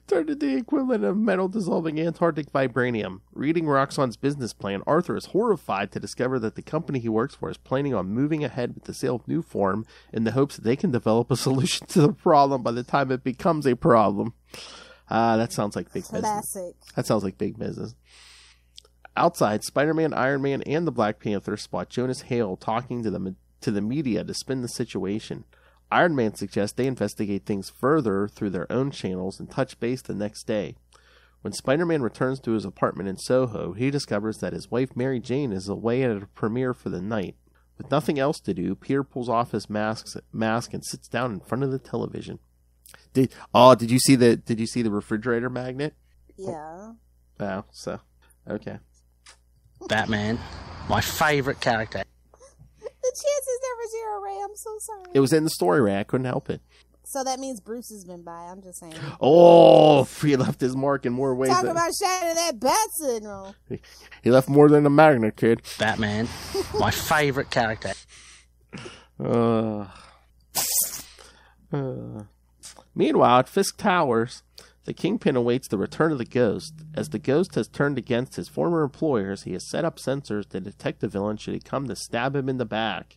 Turned into the equivalent of metal-dissolving Antarctic vibranium. Reading Roxxon's business plan, Arthur is horrified to discover that the company he works for is planning on moving ahead with the sale of New Form in the hopes that they can develop a solution to the problem by the time it becomes a problem. That sounds like big business. That sounds like big business. Outside, Spider-Man, Iron Man, and the Black Panther spot Jonas Hale talking to the media to spin the situation. Iron Man suggests they investigate things further through their own channels and touch base the next day. When Spider-Man returns to his apartment in Soho, he discovers that his wife Mary Jane is away at a premiere for the night. With nothing else to do, Peter pulls off his mask and sits down in front of the television. Did you see the refrigerator magnet? Yeah. Oh, so okay. Batman, my favorite character. The chances never zero, Ray. I'm so sorry. It was in the story, Ray. I couldn't help it. So that means Bruce has been by. I'm just saying. Oh, he left his mark in more ways. Talk about shattering that bat signal. He left more than a magnet, kid. Batman, my favorite character. Meanwhile, at Fisk Towers, the Kingpin awaits the return of the Ghost. As the Ghost has turned against his former employers, he has set up sensors to detect the villain should he come to stab him in the back.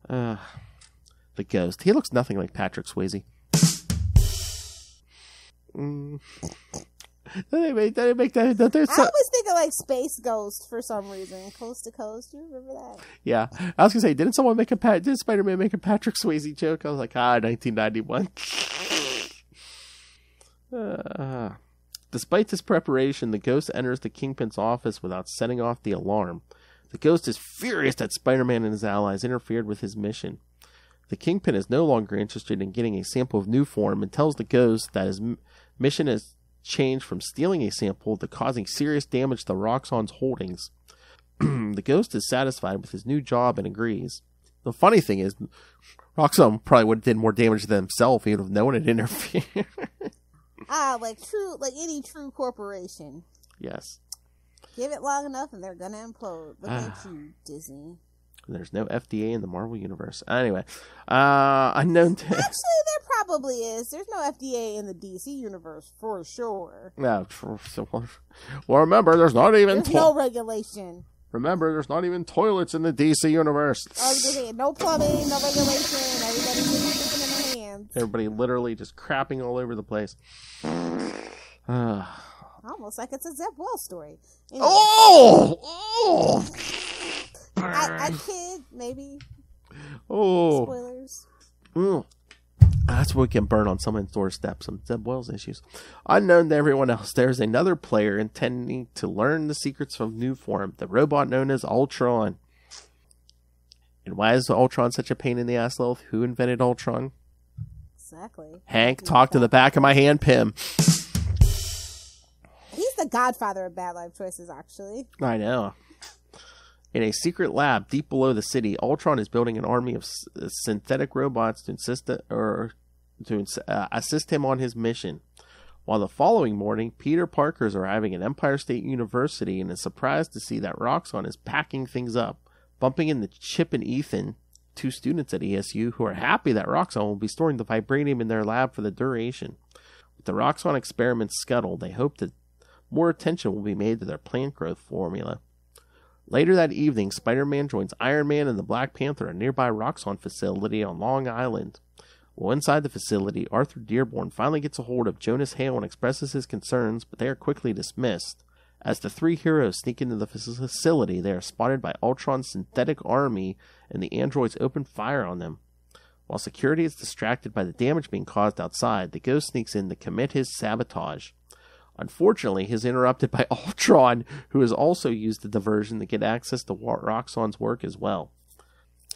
The Ghost. He looks nothing like Patrick Swayze. They make that. I always think of like Space Ghost for some reason. Coast to Coast. Do you remember that? Yeah. I was going to say, didn't Spider-Man make a Patrick Swayze joke? I was like, 1991. Despite this preparation, the Ghost enters the Kingpin's office without setting off the alarm. The Ghost is furious that Spider-Man and his allies interfered with his mission. The Kingpin is no longer interested in getting a sample of new form and tells the Ghost that his mission has changed from stealing a sample to causing serious damage to Roxxon's holdings. The Ghost is satisfied with his new job and agrees. The funny thing is, Roxxon probably would have did more damage to himself if he would have known it interfered. Like any true corporation. Yes. Give it long enough and they're gonna implode. Look at you, Disney. There's no FDA in the Marvel Universe. Anyway, unknown to... Actually, there probably is. There's no FDA in the DC Universe, for sure. Yeah. Well, remember, there's not even... There's no regulation. Remember, there's not even toilets in the DC Universe. I was gonna say, no plumbing, no regulation. Everybody's just sleeping in their hands. Everybody literally just crapping all over the place. Almost like it's a Zeb Wells story. Anyway. Oh! I kid, maybe. Oh. Spoilers. That's what we can burn on someone's doorstep, some Zeb Wells issues. Unknown to everyone else, there's another player intending to learn the secrets of new form, the robot known as Ultron. And why is Ultron such a pain in the ass, Lilith? Who invented Ultron? Exactly. Hank, talk to the back of my hand, Pim. He's the godfather of bad life choices, actually. I know. In a secret lab deep below the city, Ultron is building an army of synthetic robots to assist him on his mission. While the following morning, Peter Parker is arriving at Empire State University and is surprised to see that Roxxon is packing things up, bumping into Chip and Ethan, two students at ESU, who are happy that Roxxon will be storing the vibranium in their lab for the duration. With the Roxxon experiments scuttled, they hope that more attention will be made to their plant growth formula. Later that evening, Spider-Man joins Iron Man and the Black Panther at a nearby Roxxon facility on Long Island. While inside the facility, Arthur Dearborn finally gets a hold of Jonas Hale and expresses his concerns, but they are quickly dismissed. As the three heroes sneak into the facility, they are spotted by Ultron's synthetic army, and the androids open fire on them. While security is distracted by the damage being caused outside, the Ghost sneaks in to commit his sabotage. Unfortunately, he is interrupted by Ultron, who has also used the diversion to get access to Roxxon's work as well.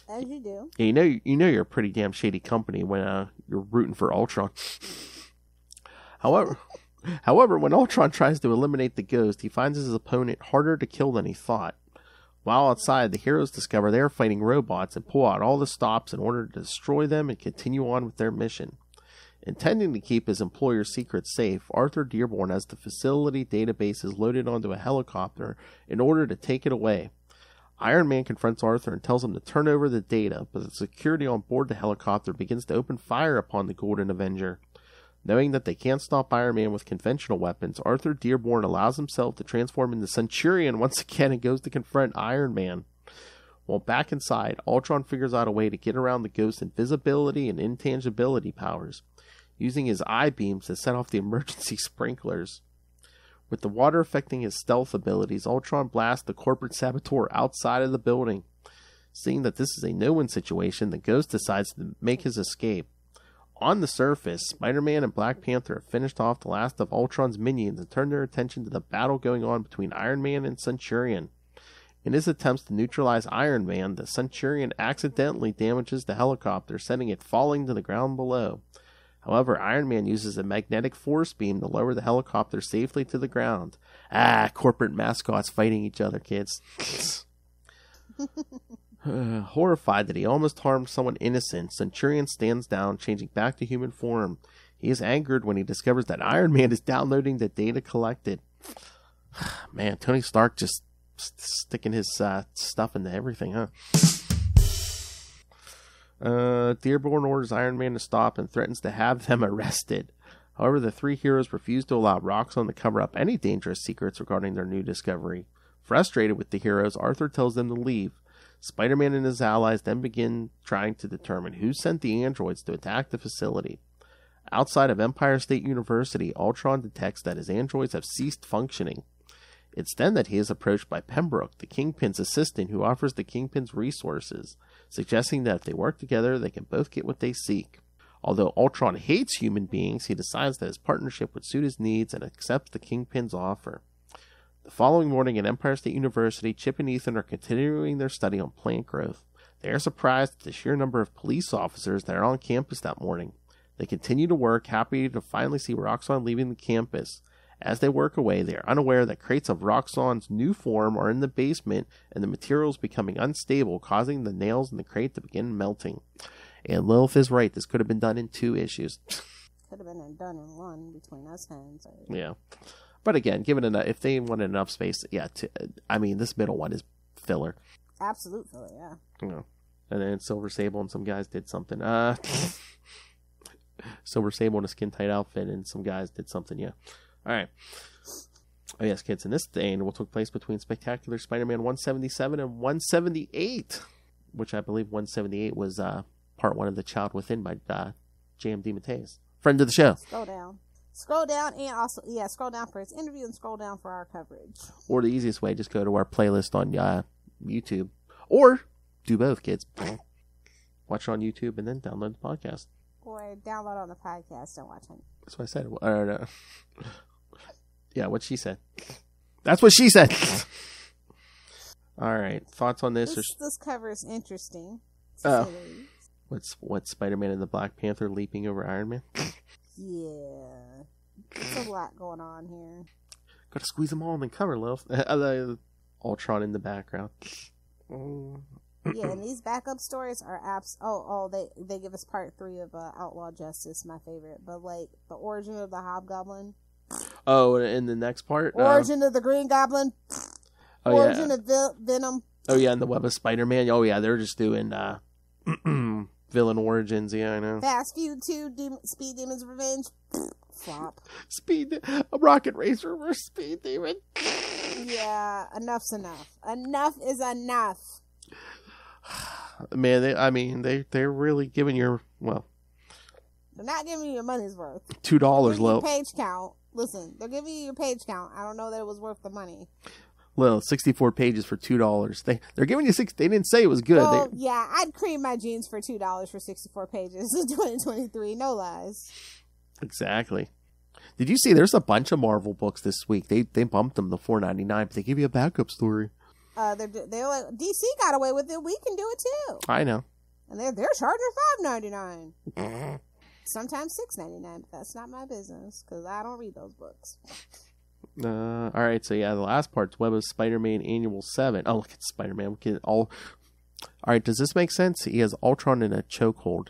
As you do. Yeah, you know you're a pretty damn shady company when you're rooting for Ultron. However, when Ultron tries to eliminate the Ghost, he finds his opponent harder to kill than he thought. While outside, the heroes discover they are fighting robots and pull out all the stops in order to destroy them and continue on with their mission. Intending to keep his employer's secrets safe, Arthur Dearborn has the facility databases loaded onto a helicopter in order to take it away. Iron Man confronts Arthur and tells him to turn over the data, but the security on board the helicopter begins to open fire upon the Golden Avenger. Knowing that they can't stop Iron Man with conventional weapons, Arthur Dearborn allows himself to transform into Centurion once again and goes to confront Iron Man. While back inside, Ultron figures out a way to get around the Ghost's invisibility and intangibility powers, using his eye beams to set off the emergency sprinklers. With the water affecting his stealth abilities, Ultron blasts the corporate saboteur outside of the building. Seeing that this is a no-win situation, the Ghost decides to make his escape. On the surface, Spider-Man and Black Panther have finished off the last of Ultron's minions and turned their attention to the battle going on between Iron Man and Centurion. In his attempts to neutralize Iron Man, the Centurion accidentally damages the helicopter, sending it falling to the ground below. However, Iron Man uses a magnetic force beam to lower the helicopter safely to the ground. Corporate mascots fighting each other, kids. Horrified that he almost harmed someone innocent, Centurion stands down, changing back to human form. He is angered when he discovers that Iron Man is downloading the data collected. Man, Tony Stark just sticking his stuff into everything, huh? Dearborn orders Iron Man to stop and threatens to have them arrested. However, the three heroes refuse to allow Roxxon to cover up any dangerous secrets regarding their new discovery. Frustrated with the heroes, Arthur tells them to leave. Spider-Man and his allies then begin trying to determine who sent the androids to attack the facility. Outside of Empire State University, Ultron detects that his androids have ceased functioning. It's then that he is approached by Pembroke, the Kingpin's assistant, who offers the Kingpin's resources, suggesting that if they work together, they can both get what they seek. Although Ultron hates human beings, he decides that his partnership would suit his needs and accepts the Kingpin's offer. The following morning at Empire State University, Chip and Ethan are continuing their study on plant growth. They are surprised at the sheer number of police officers that are on campus that morning. They continue to work, happy to finally see Roxxon leaving the campus. As they work away, they are unaware that crates of Roxxon's new form are in the basement and the materials becoming unstable, causing the nails in the crate to begin melting. And Lilith is right, this could have been done in 2 issues. Could have been done in 1 between us hands. Yeah. But again, given enough, if they wanted enough space, yeah, this middle one is filler. Absolute filler, yeah. Yeah. And then Silver Sable and some guys did something. Silver Sable in a skin-tight outfit and some guys did something, yeah. All right. Oh, yes, kids. And this thing will take place between Spectacular Spider-Man 177 and 178, which I believe 178 was part 1 of The Child Within by J.M. DeMatteis. Friend of the show. Scroll down, and also, scroll down for his interview and scroll down for our coverage. Or the easiest way, just go to our playlist on YouTube. Or do both, kids. Watch it on YouTube and then download the podcast. Or download on the podcast and watch it. That's what I said. I don't know. Yeah, what she said. That's what she said. All right. Thoughts on this? This cover is interesting. What's Spider-Man and the Black Panther leaping over Iron Man? Yeah. There's a lot going on here. Gotta squeeze them all in the cover, Lilith. Ultron in the background. Yeah, and these backup stories are they give us part 3 of Outlaw Justice, my favorite. But like the origin of the Hobgoblin. Oh, in the next part? Origin of the Green Goblin. Origin of Venom. Oh yeah, and the Web of Spider-Man. Oh yeah, they're just doing villain origins. Yeah, I know. Fast Feud 2, Speed Demon's Revenge. Flop. A Rocket Racer versus Speed Demon. Yeah, enough's enough. Enough is enough. Man, they're really giving they're not giving you your money's worth. $2 low. Page count. Listen, they're giving you your page count. I don't know that it was worth the money. Well, 64 pages for $2. They're giving you 6. They didn't say it was good. Well, yeah, I'd cream my jeans for $2 for 64 pages in 2023. No lies. Exactly. Did you see? There's a bunch of Marvel books this week. They bumped them to $4.99, but they give you a backup story. They're like, DC got away with it. We can do it too. I know. And they're charging $5.99. Sometimes $6.99. But that's not my business because I don't read those books. All right. So yeah, the last part's Web of Spider-Man Annual 7. Oh, look at Spider-Man. All right. Does this make sense? He has Ultron in a chokehold.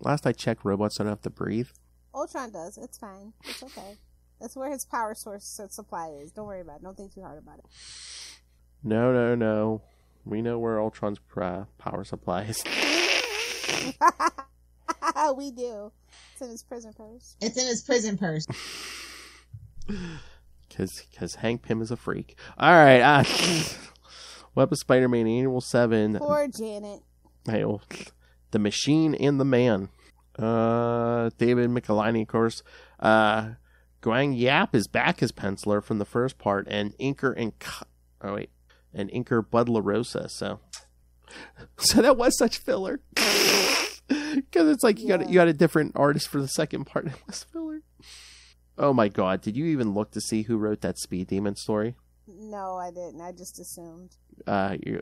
Last I checked, robots don't have to breathe. Ultron does. It's fine. It's okay. That's where his power source supply is. Don't worry about it. Don't think too hard about it. No. We know where Ultron's power supply is. We do. It's in his prison purse. It's in his prison purse. Because Hank Pym is a freak. All right. Web of Spider-Man Annual 7. Poor Janet. Hey, the Machine and the Man. David Michelinie, of course. Guang Yap is back as penciler from the first part, and inker Bud LaRosa. So that was such filler. Because it's like you got a different artist for the second part. It was filler. Oh my God! Did you even look to see who wrote that Speed Demon story? No, I didn't. I just assumed.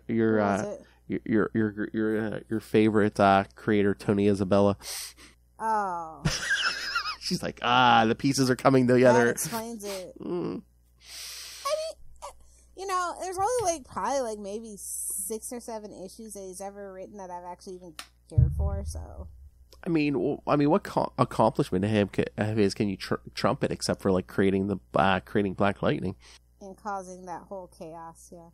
Your favorite creator, Tony Isabella. Oh. She's like, the pieces are coming together. That explains it. I mean, You know, there's only like probably like maybe 6 or 7 issues that he's ever written that I've actually even cared for. So, I mean, what accomplishment of his can you trumpet except for like creating Black Lightning and causing that whole chaos? Yeah.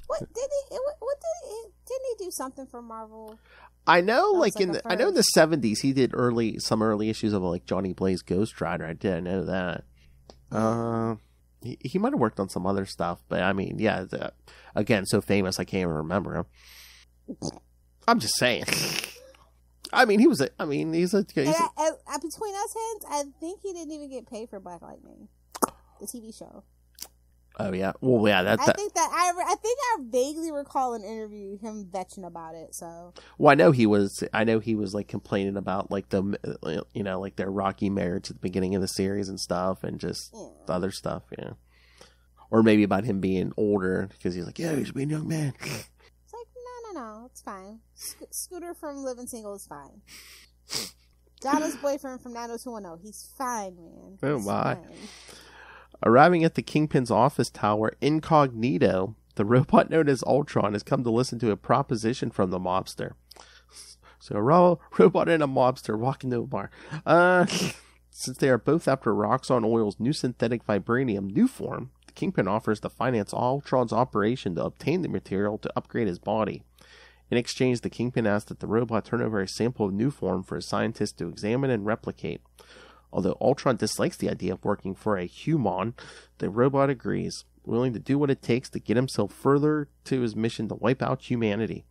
What did he? What did he? Didn't he do something for Marvel? I know, That was in like a I know in the first. 70s he did some early issues of like Johnny Blaze Ghost Rider. I didn't know that. He might have worked on some other stuff, but I mean, yeah, again, so famous I can't even remember him. I'm just saying. I mean, he's a. And between us hands, I think he didn't even get paid for Black Lightning, the TV show. Oh yeah, well yeah, I think I vaguely recall an interview him vetching about it. So, well, I know he was like complaining about like like their rocky marriage at the beginning of the series and stuff, and just the other stuff, yeah. Or maybe about him being older because he's like, yeah, he's being a young man. It's like, no, it's fine. Scooter from Living Single is fine. Donna's boyfriend from 90210, he's fine, man. Oh He's my. fine. Arriving at the Kingpin's office tower incognito, the robot known as Ultron has come to listen to a proposition from the mobster. So a robot and a mobster walk into a bar. Since they are both after Roxxon Oil's new synthetic vibranium new form, the Kingpin offers to finance Ultron's operation to obtain the material to upgrade his body. In exchange, the Kingpin asks that the robot turn over a sample of new form for a scientist to examine and replicate. Although Ultron dislikes the idea of working for a human, the robot agrees, willing to do what it takes to get himself further to his mission to wipe out humanity.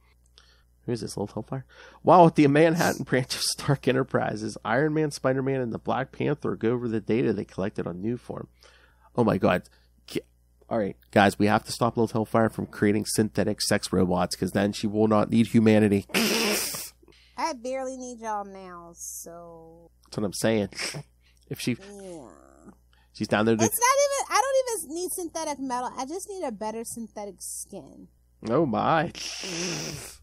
Who is this, Lilith Hellfire? While at the Manhattan branch of Stark Enterprises, Iron Man, Spider-Man, and the Black Panther go over the data they collected on new form. Oh my god. Alright, guys, we have to stop Lilith Hellfire from creating synthetic sex robots, because then she will not need humanity. I barely need y'all now, so. That's what I'm saying. If she's down there to... It's not even, I don't even need synthetic metal. I just need a better synthetic skin. Oh my. That's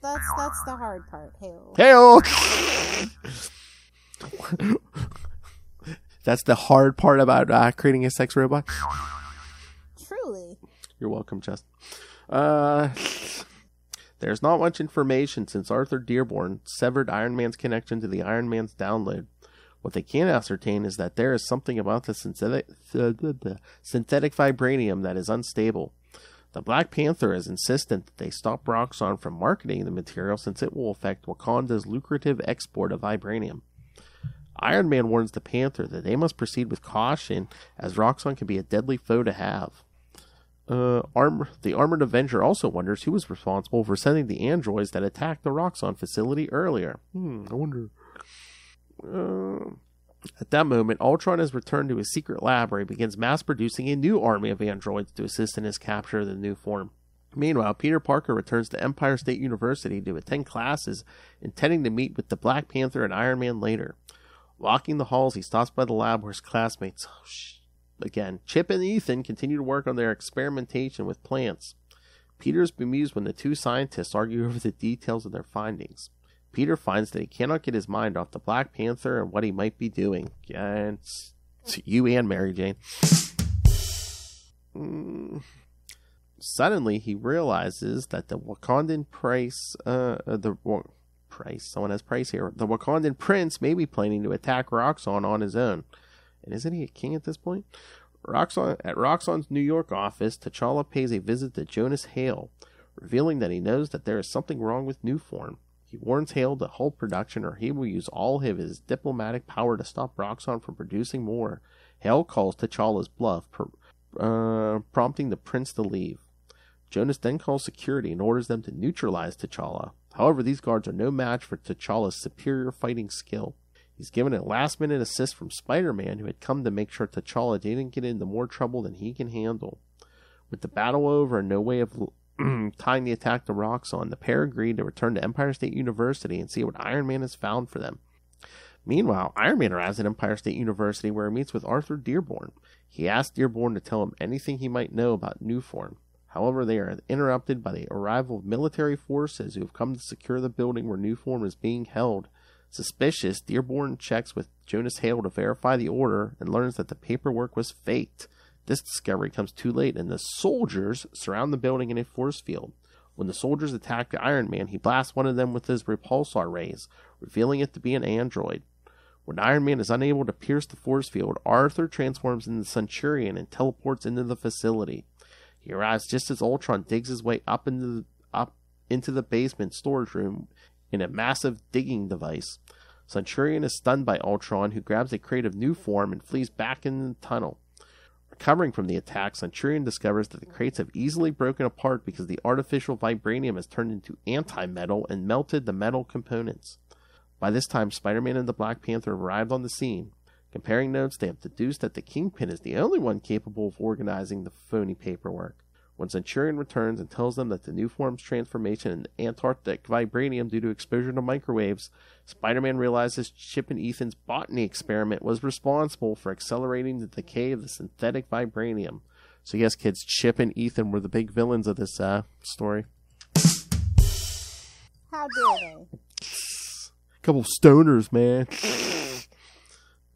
the hard part. Hey-o. That's the hard part about creating a sex robot? Truly. You're welcome, Justin. There's not much information since Arthur Dearborn severed Iron Man's connection to the Iron Man's download. What they can ascertain is that there is something about the synthetic vibranium that is unstable. The Black Panther is insistent that they stop Roxxon from marketing the material since it will affect Wakanda's lucrative export of vibranium. Iron Man warns the Panther that they must proceed with caution as Roxxon can be a deadly foe to have. The Armored Avenger also wonders who was responsible for sending the androids that attacked the Roxxon facility earlier. I wonder... At that moment, Ultron has returned to his secret lab where he begins mass-producing a new army of androids to assist in his capture of the new form. Meanwhile, Peter Parker returns to Empire State University to attend classes, intending to meet with the Black Panther and Iron Man later. Walking the halls, he stops by the lab where his classmates, again, Chip and Ethan, continue to work on their experimentation with plants. Peter is bemused when the two scientists argue over the details of their findings. Peter finds that he cannot get his mind off the Black Panther and what he might be doing. Yeah, it's you and Mary Jane. Suddenly, he realizes that the Wakandan someone has price here. The Wakandan prince may be planning to attack Roxxon on his own. And isn't he a king at this point? At Roxxon's New York office, T'Challa pays a visit to Jonas Hale, revealing that he knows that there is something wrong with New Form. He warns Hale to halt production or he will use all of his diplomatic power to stop Roxxon from producing more. Hale calls T'Challa's bluff, prompting the prince to leave. Jonas then calls security and orders them to neutralize T'Challa. However, these guards are no match for T'Challa's superior fighting skill. He's given a last-minute assist from Spider-Man, who had come to make sure T'Challa didn't get into more trouble than he can handle. With the battle over and no way of tying the attack to Roxxon, the pair agreed to return to Empire State University and see what Iron Man has found for them. Meanwhile, Iron Man arrives at Empire State University where he meets with Arthur Dearborn. He asks Dearborn to tell him anything he might know about New Form. However, they are interrupted by the arrival of military forces who have come to secure the building where New Form is being held. Suspicious, Dearborn checks with Jonas Hale to verify the order and learns that the paperwork was faked. This discovery comes too late, and the soldiers surround the building in a force field. When the soldiers attack Iron Man, he blasts one of them with his repulsor rays, revealing it to be an android. When Iron Man is unable to pierce the force field, Arthur transforms into the Centurion and teleports into the facility. He arrives just as Ultron digs his way up into the basement storage room in a massive digging device. Centurion is stunned by Ultron, who grabs a crate of new form and flees back into the tunnel. Recovering from the attack, Centurion discovers that the crates have easily broken apart because the artificial vibranium has turned into anti-metal and melted the metal components. By this time, Spider-Man and the Black Panther have arrived on the scene. Comparing notes, they have deduced that the Kingpin is the only one capable of organizing the phony paperwork. When Centurion returns and tells them that the new form's transformation into Antarctic vibranium due to exposure to microwaves, Spider-Man realizes Chip and Ethan's botany experiment was responsible for accelerating the decay of the synthetic vibranium. So yes, kids, Chip and Ethan were the big villains of this story. How dare they? Couple stoners, man.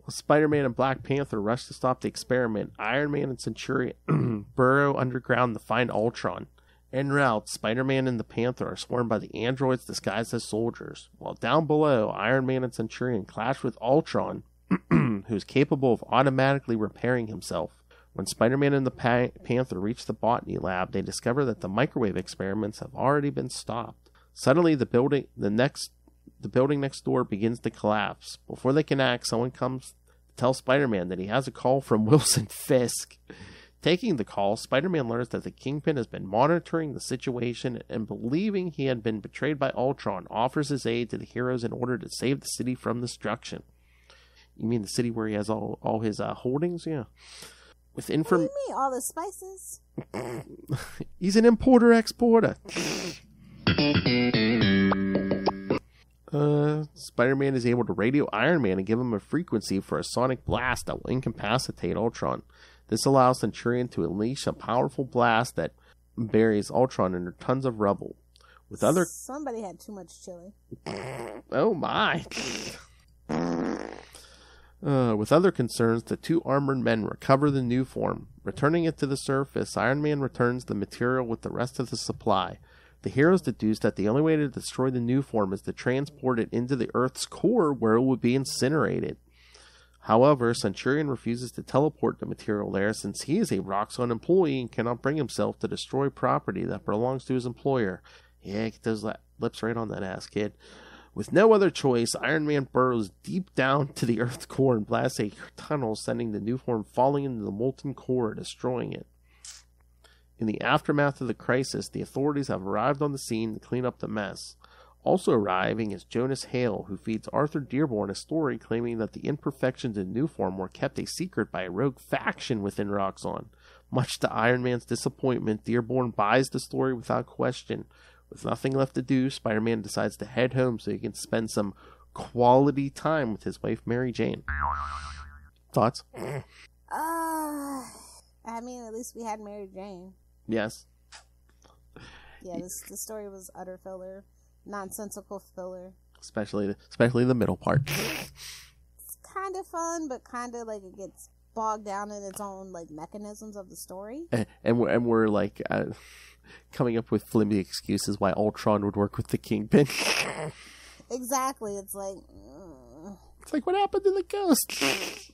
Spider-Man and Black Panther rush to stop the experiment. Iron Man and Centurion burrow underground to find Ultron. En route, Spider-Man and the Panther are swarmed by the androids disguised as soldiers. While down below, Iron Man and Centurion clash with Ultron, who is capable of automatically repairing himself. When Spider-Man and the Panther reach the botany lab, they discover that the microwave experiments have already been stopped. Suddenly, the building next door begins to collapse. Before they can act, someone comes to tell Spider-Man that he has a call from Wilson Fisk. Taking the call, Spider-Man learns that the Kingpin has been monitoring the situation and, believing he had been betrayed by Ultron, offers his aid to the heroes in order to save the city from destruction. You mean the city where he has all his holdings? Yeah. With What do you mean, all the spices? He's an importer-exporter. Spider-Man is able to radio Iron Man and give him a frequency for a sonic blast that will incapacitate Ultron. This allows Centurion to unleash a powerful blast that buries Ultron under tons of rubble. Somebody had too much chili. Oh my. With other concerns, the two armored men recover the new form. Returning it to the surface, Iron Man returns the material with the rest of the supply. The heroes deduce that the only way to destroy the new form is to transport it into the Earth's core, where it would be incinerated. However, Centurion refuses to teleport the material there since he is a Roxxon employee and cannot bring himself to destroy property that belongs to his employer. Yeah, get those lips right on that ass, kid. With no other choice, Iron Man burrows deep down to the Earth's core and blasts a tunnel, sending the new form falling into the molten core, destroying it. In the aftermath of the crisis, the authorities have arrived on the scene to clean up the mess. Also arriving is Jonas Hale, who feeds Arthur Dearborn a story claiming that the imperfections in new form were kept a secret by a rogue faction within Roxxon. Much to Iron Man's disappointment, Dearborn buys the story without question. With nothing left to do, Spider-Man decides to head home so he can spend some quality time with his wife Mary Jane. Thoughts? I mean, at least we had Mary Jane. Yes. Yeah, this story was utter filler. Nonsensical filler. Especially the middle part. It's kind of fun, but kind of like it gets bogged down in its own like mechanisms of the story. And we're like coming up with flimsy excuses why Ultron would work with the Kingpin. Exactly. It's like what happened to the Ghost?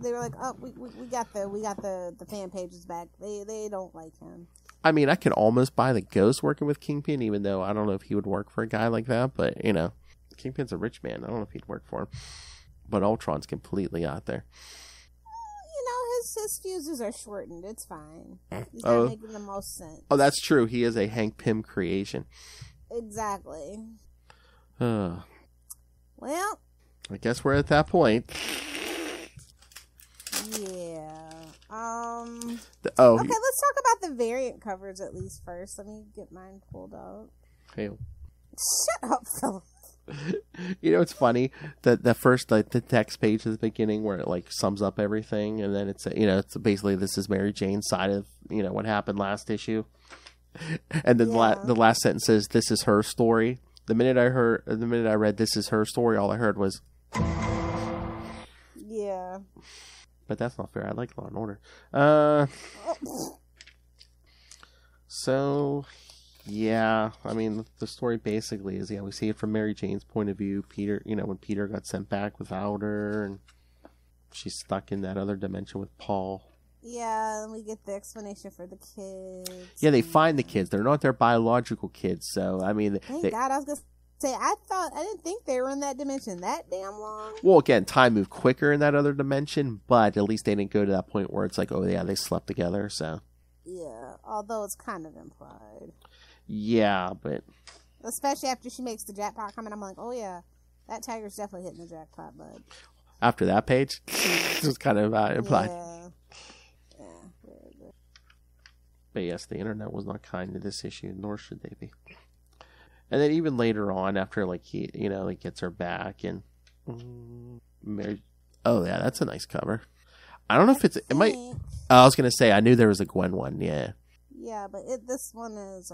They were like, oh, we got the fan pages back. They don't like him. I mean, I could almost buy the Ghost working with Kingpin, even though I don't know if he would work for a guy like that. But, you know, Kingpin's a rich man. I don't know if he'd work for him. But Ultron's completely out there. You know, his fuses are shortened. It's fine. He's not making the most sense. Oh, that's true. He is a Hank Pym creation. Exactly. Well, I guess we're at that point. Yeah. Okay, let's talk about the variant covers at least first. Let me get mine pulled out. Hey. Shut up, Philip. You know, it's funny that the first the text page at the beginning where it like sums up everything, and then it's it's basically this is Mary Jane's side of what happened last issue, and then the last sentence says this is her story. The minute I read this is her story, all I heard was yeah. But that's not fair. I like Law and Order. So, yeah. I mean, the story basically is, we see it from Mary Jane's point of view. Peter, when Peter got sent back without her, and she's stuck in that other dimension with Paul. Yeah, and we get the explanation for the kids. Yeah, they find the kids. They're not their biological kids, so, I mean... Thank God, I was going to say, I didn't think they were in that dimension that damn long. Well, again, time moved quicker in that other dimension, but at least they didn't go to that point where it's like, oh yeah, they slept together, so... Yeah, although it's kind of implied. Yeah, but... Especially after she makes the jackpot comment, I'm like, oh yeah, that tiger's definitely hitting the jackpot, bud. After that page, it was kind of implied. Yeah. But yes, the internet was not kind to this issue, nor should they be. And then even later on, after he gets her back and Mary. Oh yeah, that's a nice cover. I don't know if it might. I was gonna say I knew there was a Gwen one. Yeah. Yeah, but this one is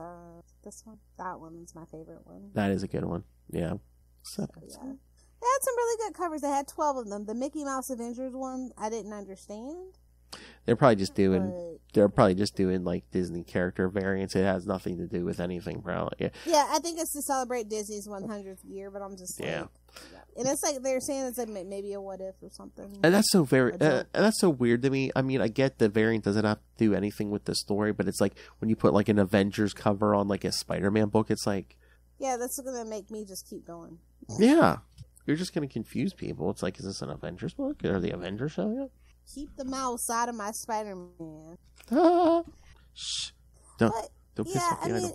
that one's my favorite one. That is a good one. Yeah. So, yeah. They had some really good covers. They had 12 of them. The Mickey Mouse Avengers one, I didn't understand. They're probably just doing. They're probably just doing Disney character variants. It has nothing to do with anything, probably. Yeah. Yeah, I think it's to celebrate Disney's 100th year. But I'm just yeah. And it's they're saying it's maybe a what if or something. And that's so that's so weird to me. I mean, I get the variant doesn't have to do anything with the story, but it's when you put an Avengers cover on a Spider-Man book, it's yeah, that's gonna make me just keep going. Yeah, you're just gonna confuse people. It's is this an Avengers book? Are the Avengers showing up? Keep the mouse out of my Spider-Man. Shh. Don't piss off the item.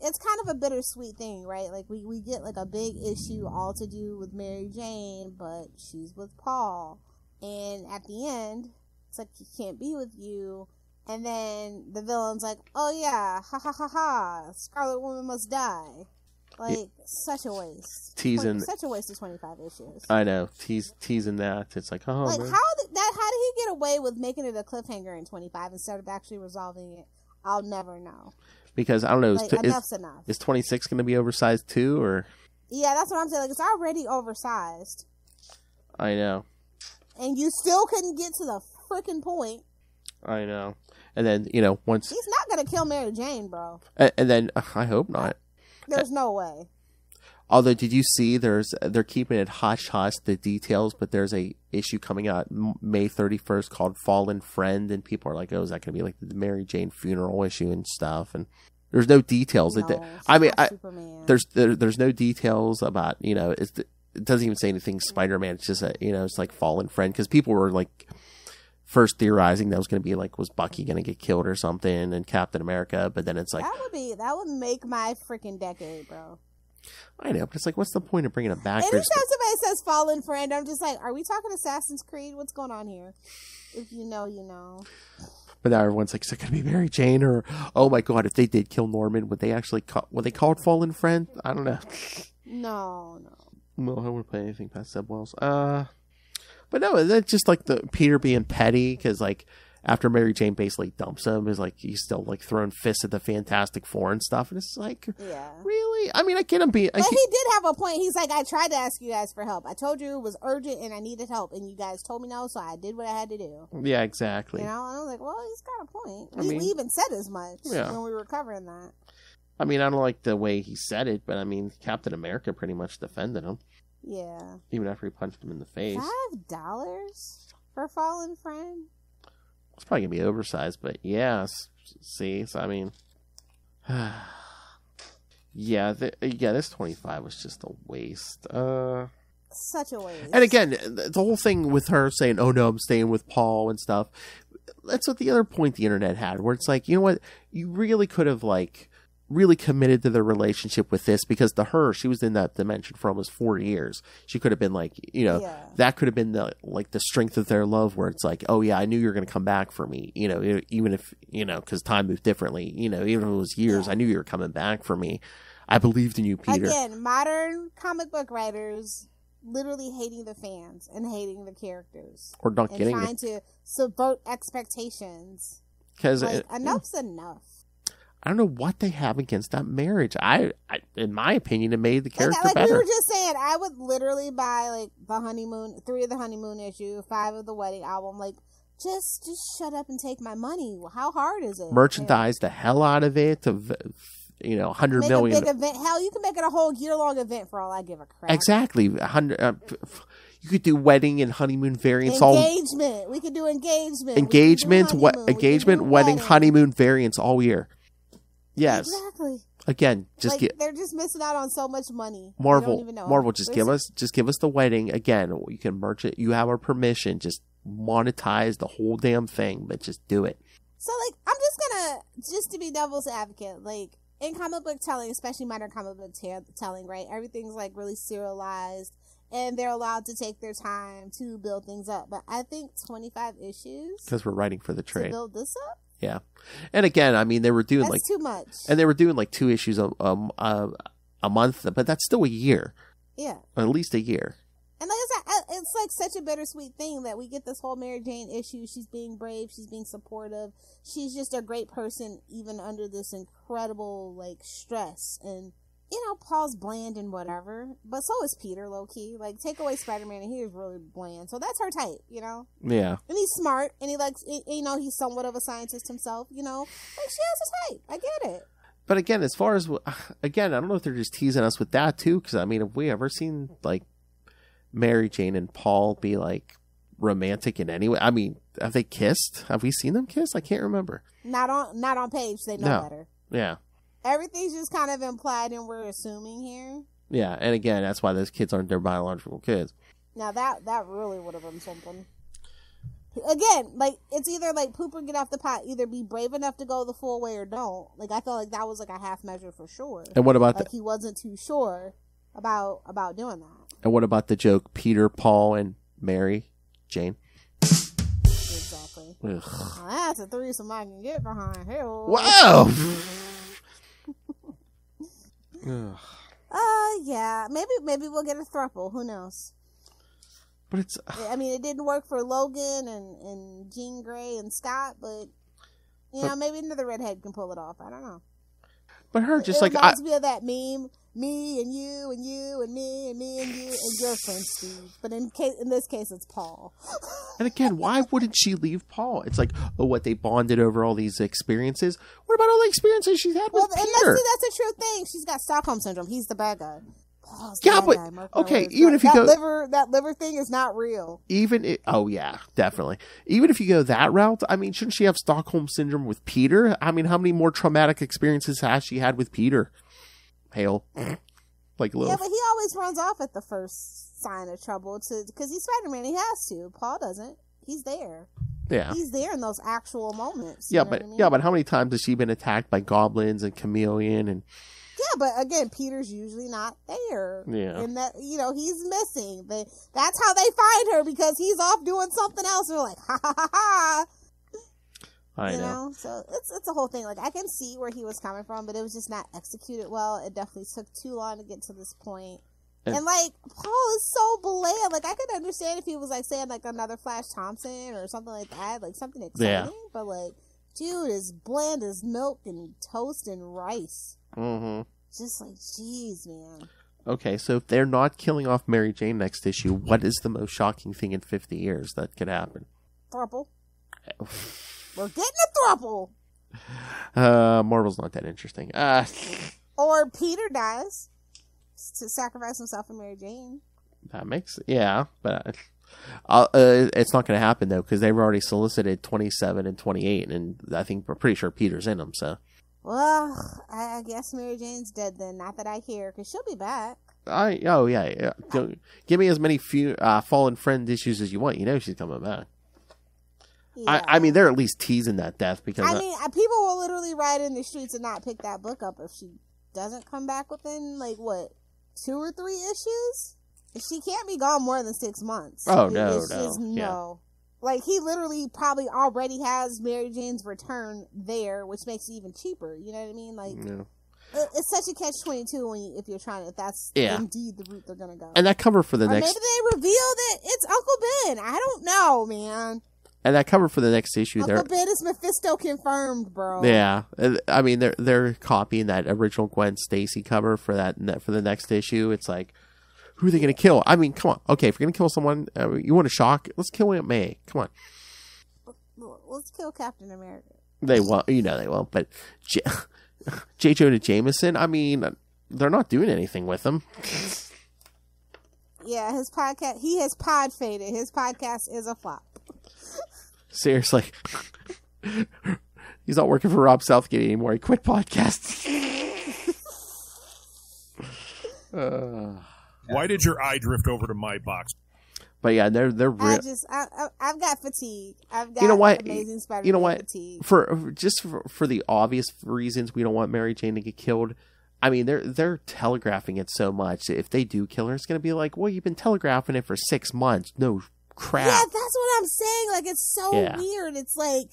It's kind of a bittersweet thing, right? We get a big issue all to do with Mary Jane, but she's with Paul. And at the end, it's he can't be with you. And then the villain's oh yeah, ha ha ha ha, Scarlet Woman must die. Such a waste. Such a waste of 25 issues. I know. Teasing that. It's man. How did he get away with making it a cliffhanger in 25 instead of actually resolving it? I'll never know. Because, I don't know, enough's enough. Is 26 going to be oversized too, or? Yeah, that's what I'm saying. It's already oversized. I know. And you still couldn't get to the freaking point. I know. And then, once... He's not going to kill Mary Jane, bro. And then, I hope not. There's no way. Although, did you see they're keeping it hush-hush, the details, but there's a issue coming out May 31st called Fallen Friend, and people are like, oh, is that going to be the Mary Jane funeral issue and stuff? And there's no details. No, there's no details about, it doesn't even say anything Spider-Man. It's just, it's Fallen Friend, because people were first theorizing that was going to be was Bucky going to get killed or something, and Captain America, but then it's that would make my freaking decade, bro. I know, but it's what's the point of bringing it back? Anytime somebody says Fallen Friend, I'm just are we talking Assassin's Creed? What's going on here? If you know, you know. But now everyone's is it going to be Mary Jane, or, oh my god, if they did kill Norman, would they call it Fallen Friend? I don't know. No. Well, I wouldn't play anything past Seb Wells. But no, that's just the Peter being petty, because after Mary Jane basically dumps him, is he's still throwing fists at the Fantastic Four and stuff, and it's yeah, really? I mean, I get him being. But he did have a point. He's I tried to ask you guys for help. I told you it was urgent and I needed help, and you guys told me no, so I did what I had to do. Yeah, exactly. And I was well, he's got a point. We even said as much when we were covering that. I mean, I don't like the way he said it, but I mean, Captain America pretty much defended him. Yeah. Even after he punched him in the face. $5 for Fallen Friend? It's probably going to be oversized, but yeah. See? So, I mean... this 25 was just a waste. Such a waste. And again, the whole thing with her saying, oh no, I'm staying with Paul and stuff. That's what the other point the internet had, where it's you know what? You really could have, really committed to the relationship with this, because to her, she was in that dimension for almost 4 years. She could have been that could have been the strength of their love, where it's oh yeah, I knew you were going to come back for me, even if, because time moved differently, even if it was years, I knew you were coming back for me. I believed in you, Peter. Again, modern comic book writers literally hating the fans and hating the characters. Or not getting trying to subvert expectations. Because enough's enough. I don't know what they have against that marriage. I in my opinion, it made the character like better. we were just saying, I would literally buy like the honeymoon, 3 of the honeymoon issue, 5 of the wedding album. Like, just shut up and take my money. How hard is it? Merchandise the hell out of it. Of 100 make million. A big event. Hell, you can make it a whole year-long event for all I give a crap. Exactly. 100. You could do wedding and honeymoon variants. Engagement. We could do engagement. Engagement, wedding, honeymoon variants all year. Yes. Exactly. Again, they're just missing out on so much money. Marvel, just give us the wedding. Again, you can merch it. You have our permission. Just monetize the whole damn thing, but just do it. So, like, I'm just to be devil's advocate, like, in comic book telling, especially modern comic book telling, right? Everything's like really serialized, and they're allowed to take their time to build things up. But I think 25 issues because we're writing for the trade to build this up. Yeah, and again, I mean, they were doing that's too much, and they were doing like 2 issues a month, but that's still a year. Yeah, or at least a year. And like I said, it's like such a bittersweet thing that we get this whole Mary Jane issue. She's being brave. She's being supportive. She's just a great person, even under this incredible like stress. And Paul's bland and whatever, but so is Peter, low key. Like, take away Spider-Man, and he is really bland. So that's her type, Yeah. And he's smart, and he likes, he's somewhat of a scientist himself. Like, she has a type. I get it. But again, as far as I don't know if they're just teasing us with that too, because I mean, have we ever seen like Mary Jane and Paul be like romantic in any way? I mean, have they kissed? Have we seen them kiss? I can't remember. Not on page. They know better. Yeah. Everything's just kind of implied, and we're assuming here. Yeah, and again, that's why those kids aren't their biological kids. Now that really would have been something. Again, like, it's either like poop or get off the pot. Either be brave enough to go the full way or don't. Like, I felt like that was like a half measure for sure. And what about he wasn't too sure about doing that. And what about the joke Peter, Paul, and Mary Jane? Exactly. Well, that's a threesome I can get behind. Hell. Wow. Yeah. Maybe we'll get a throuple. Who knows? But it's. I mean, it didn't work for Logan and Jean Grey and Scott, but maybe another redhead can pull it off. I don't know. But her just it reminds me of that meme. Me and you and you and me and you and your friend Steve. But in this case, it's Paul. And again, why wouldn't she leave Paul? It's like, they bonded over all these experiences. What about all the experiences she's had with Peter? That's a true thing. She's got Stockholm syndrome. He's the bad guy. Paul's the bad guy. Okay, even if you go that liver thing is not real. Definitely. Even if you go that route, I mean, shouldn't she have Stockholm syndrome with Peter? I mean, how many more traumatic experiences has she had with Peter? Hail. Like Lilith. Yeah, but he always runs off at the first sign of trouble because he's Spider-Man. He has to. Paul doesn't. He's there. Yeah. He's there in those actual moments. But how many times has she been attacked by goblins and chameleon and Yeah, but again, Peter's usually not there. Yeah. And that, he's missing. That's how they find her, because he's off doing something else. And they're like, ha ha ha ha. I know. So it's a whole thing. Like, I can see where he was coming from, but it was just not executed well. It definitely took too long to get to this point. And like, Paul is so bland. Like, I could understand if he was like saying like another Flash Thompson or something like that, like something exciting. Yeah. But like, dude is bland as milk and toast and rice. Mm-hmm. Just like, jeez, man. Okay, so if they're not killing off Mary Jane next issue, what is the most shocking thing in 50 years that could happen? Thruple. We're getting a thruple. Marvel's not that interesting. Or Peter dies to sacrifice himself for Mary Jane. That makes, but it's not going to happen though, because they've already solicited 27 and 28, and I think we're pretty sure Peter's in them. So, well, I guess Mary Jane's dead then. Not that I hear, because she'll be back. Give me as many fallen friend issues as you want. She's coming back. Yeah. I mean, they're at least teasing that death because people will literally ride in the streets and not pick that book up if she doesn't come back within 2 or 3 issues. She can't be gone more than 6 months. No. Like, he literally probably already has Mary Jane's return there, which makes it even cheaper. You know what I mean? Like, it's such a catch-22 if you're trying to, if that's indeed the route they're gonna go. And that cover for the next, maybe they reveal that it's Uncle Ben. I don't know, man. And that cover for the next issue, Uncle Ben is Mephisto confirmed, bro. Yeah, I mean they're copying that original Gwen Stacy cover for the next issue. It's like, who are they going to kill? I mean, come on. Okay, if you're going to kill someone, you want to shock? Let's kill Aunt May. Come on. Let's kill Captain America. They won't. They won't. But J. Jonah Jameson, I mean, they're not doing anything with him. Yeah, his podcast. He has pod faded. His podcast is a flop. Seriously. He's not working for Rob Southgate anymore. He quit podcasting. Why did your eye drift over to my box? But yeah, they're I've got fatigue. I've got Amazing Spider-Man fatigue. For the obvious reasons we don't want Mary Jane to get killed. I mean, they're telegraphing it so much. If they do kill her, it's going to be like, well, you've been telegraphing it for 6 months. No crap. Yeah, that's what I'm saying. Like, it's so weird. It's like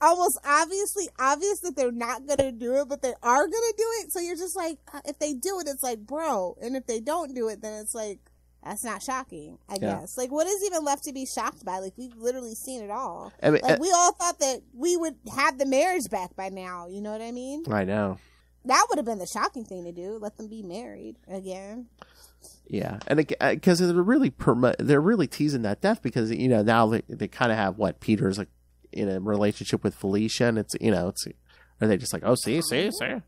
almost obviously obvious that they're not going to do it, but they are going to do it. So you're just like, if they do it, it's like, bro. And if they don't do it, then it's like, that's not shocking, I guess. Like, what is even left to be shocked by? Like, we've literally seen it all. I mean, we all thought that we would have the marriage back by now. You know what I mean? I know. That would have been the shocking thing to do. Let them be married again. Yeah, and because they're really teasing that death because now they kind of have Peter's like in a relationship with Felicia, and it's are they just like, oh, see. Yeah.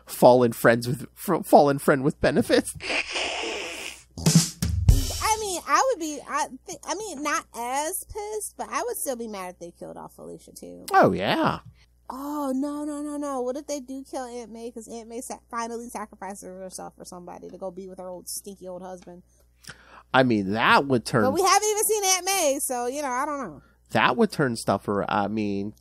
Fallen friend with benefits. I mean, I would be. I mean, not as pissed, but I would still be mad if they killed off Felicia too. Oh yeah. Oh, no. What if they do kill Aunt May because Aunt May finally sacrifices herself for somebody to go be with her stinky old husband? I mean, that would turn... But we haven't even seen Aunt May, so, I don't know. That would turn stuff around. I mean,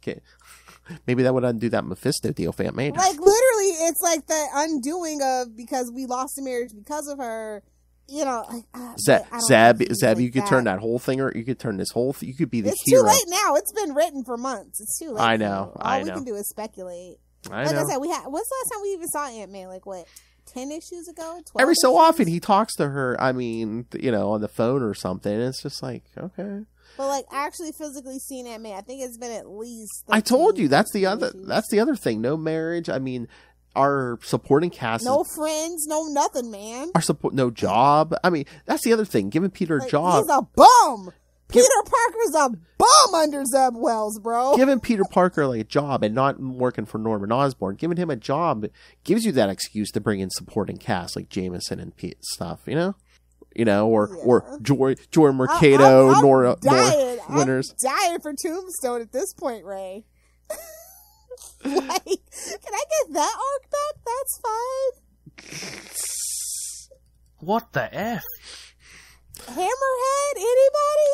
maybe that would undo that Mephisto deal for Aunt May. Like, literally, it's like the undoing of because we lost the marriage because of her... Zeb, you could turn that whole thing, or you could turn this whole thing. You could be the hero. It's too late now. It's been written for months. It's too late. I know. All we can do is speculate. Like I said, when's the last time we even saw Aunt May? Like, what, 10 issues ago? 12 Every so issues? often he talks to her, I mean, on the phone or something. It's just like, okay. But, like, actually physically seeing Aunt May, I think it's been at least... I told you, that's the other thing. No marriage. I mean... Our supporting cast, no friends, no nothing, man. No job. I mean, that's the other thing. Giving Peter a job. He's a bum. Peter Parker's a bum under Zeb Wells, bro. Giving Peter Parker a job and not working for Norman Osborn, giving him a job gives you that excuse to bring in supporting cast like Jameson and stuff. Or Joy Mercado, Nora Winters. I'm dying for Tombstone at this point, Ray. Like, can I get that arc back? That's fine. What the F? Hammerhead? Anybody?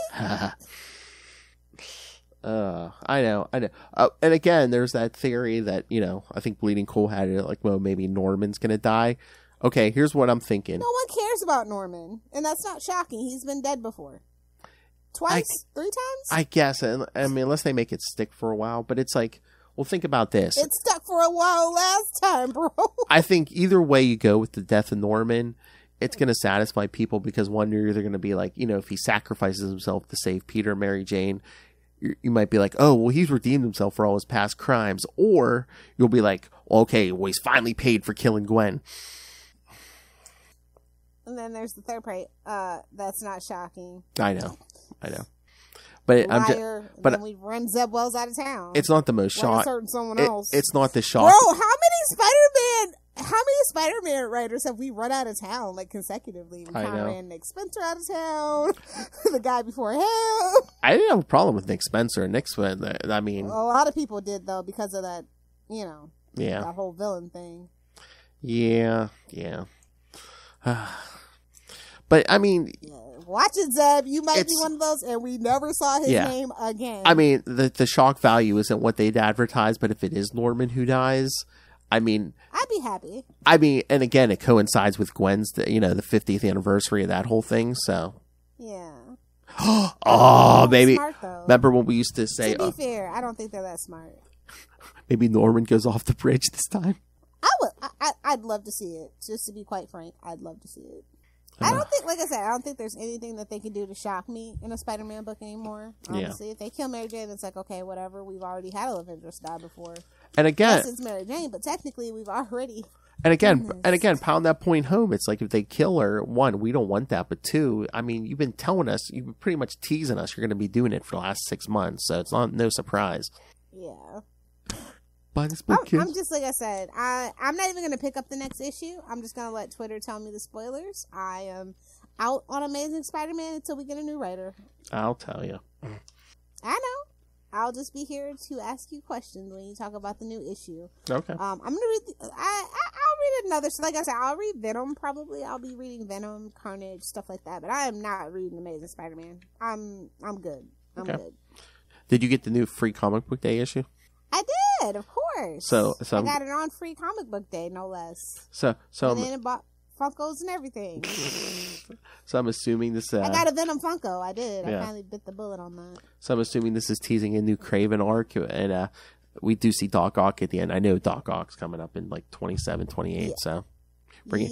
I know. And again, there's that theory that, I think Bleeding Cool had it like, well, maybe Norman's going to die. Okay, here's what I'm thinking. No one cares about Norman. And that's not shocking. He's been dead before. Twice? 3 times? I guess. I mean, unless they make it stick for a while. But it's like... Well, think about this. It stuck for a while last time, bro. I think either way you go with the death of Norman, it's going to satisfy people because one, you're either going to be like, if he sacrifices himself to save Peter and Mary Jane, you might be like, oh, well, he's redeemed himself for all his past crimes. Or you'll be like, okay, well, he's finally paid for killing Gwen. And then there's the third part. That's not shocking. I know. But then we run Zeb Wells out of town. It's not the most shocking. Someone else. It's not the shock. Bro, how many Spider-Man writers have we run out of town consecutively? We kind of ran Nick Spencer out of town. The guy before him. I didn't have a problem with Nick Spencer. I mean, a lot of people did though because of that. Yeah. That whole villain thing. Yeah. But I mean. Yeah. Watch it, Zeb. You might be one of those, and we never saw his name again. I mean, the shock value isn't what they'd advertise, but if it is Norman who dies, I mean... I'd be happy. I mean, and again, it coincides with Gwen's, the 50th anniversary of that whole thing, so... Yeah. Oh, maybe... Smart, though. Remember when we used to say... To be fair, I don't think they're that smart. Maybe Norman goes off the bridge this time? I'd love to see it. Just to be quite frank, I'd love to see it. I don't think, like I said, I don't think there's anything that they can do to shock me in a Spider-Man book anymore. Honestly, if they kill Mary Jane, it's like, okay, whatever. We've already had a Avengers die before. And again, yes, it's Mary Jane, but technically we've already. And again, pound that point home. It's like if they kill her, one, we don't want that, but two, I mean, you've been telling us, you've been pretty much teasing us, you're going to be doing it for the last 6 months, so it's no surprise. Yeah. Buy this book, kids. I'm just, like I said, I'm not even going to pick up the next issue. I'm just going to let Twitter tell me the spoilers. I am out on Amazing Spider-Man until we get a new writer. I'll tell you. I know. I'll just be here to ask you questions when you talk about the new issue. Okay. I'm gonna read. I'll read another. So like I said, I'll read Venom. Probably, I'll be reading Venom, Carnage, stuff like that. But I am not reading Amazing Spider-Man. I'm good. I'm good. Did you get the new Free Comic Book Day issue? I did, of course. So I got it on Free Comic Book Day, no less. So and then it bought Funkos and everything. So I'm assuming this. I got a Venom Funko. I did. Yeah. I finally bit the bullet on that. So I'm assuming this is teasing a new Craven arc, and we do see Doc Ock at the end. I know Doc Ock's coming up in like 27, 28, so bring it.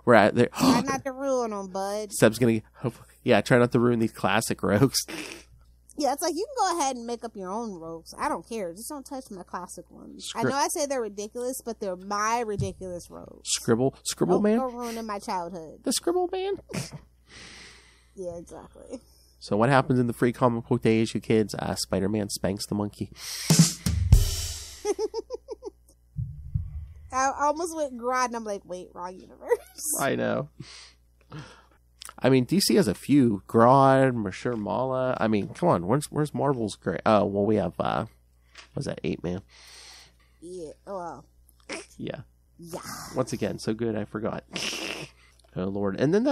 We're at there. Try not to ruin them, bud. Seb's gonna, try not to ruin these classic rogues. Yeah, it's like you can go ahead and make up your own rogues. I don't care. Just don't touch my classic ones. I know I say they're ridiculous, but they're my ridiculous rogues. Scribble Man? Don't ruin my childhood. The Scribble Man? Yeah, exactly. So what happens in the Free Comic Book Day issue, kids? Spider-Man spanks the monkey. I almost went Grodd, and I'm like, wait, wrong universe. I know. I mean, DC has a few. Grodd, Monsieur Mala. I mean, come on. Where's Marvel's great? Oh, well, we have, was that 8-Man? Yeah, well. Yeah. Yeah. Once again, so good, I forgot. Oh, Lord. And then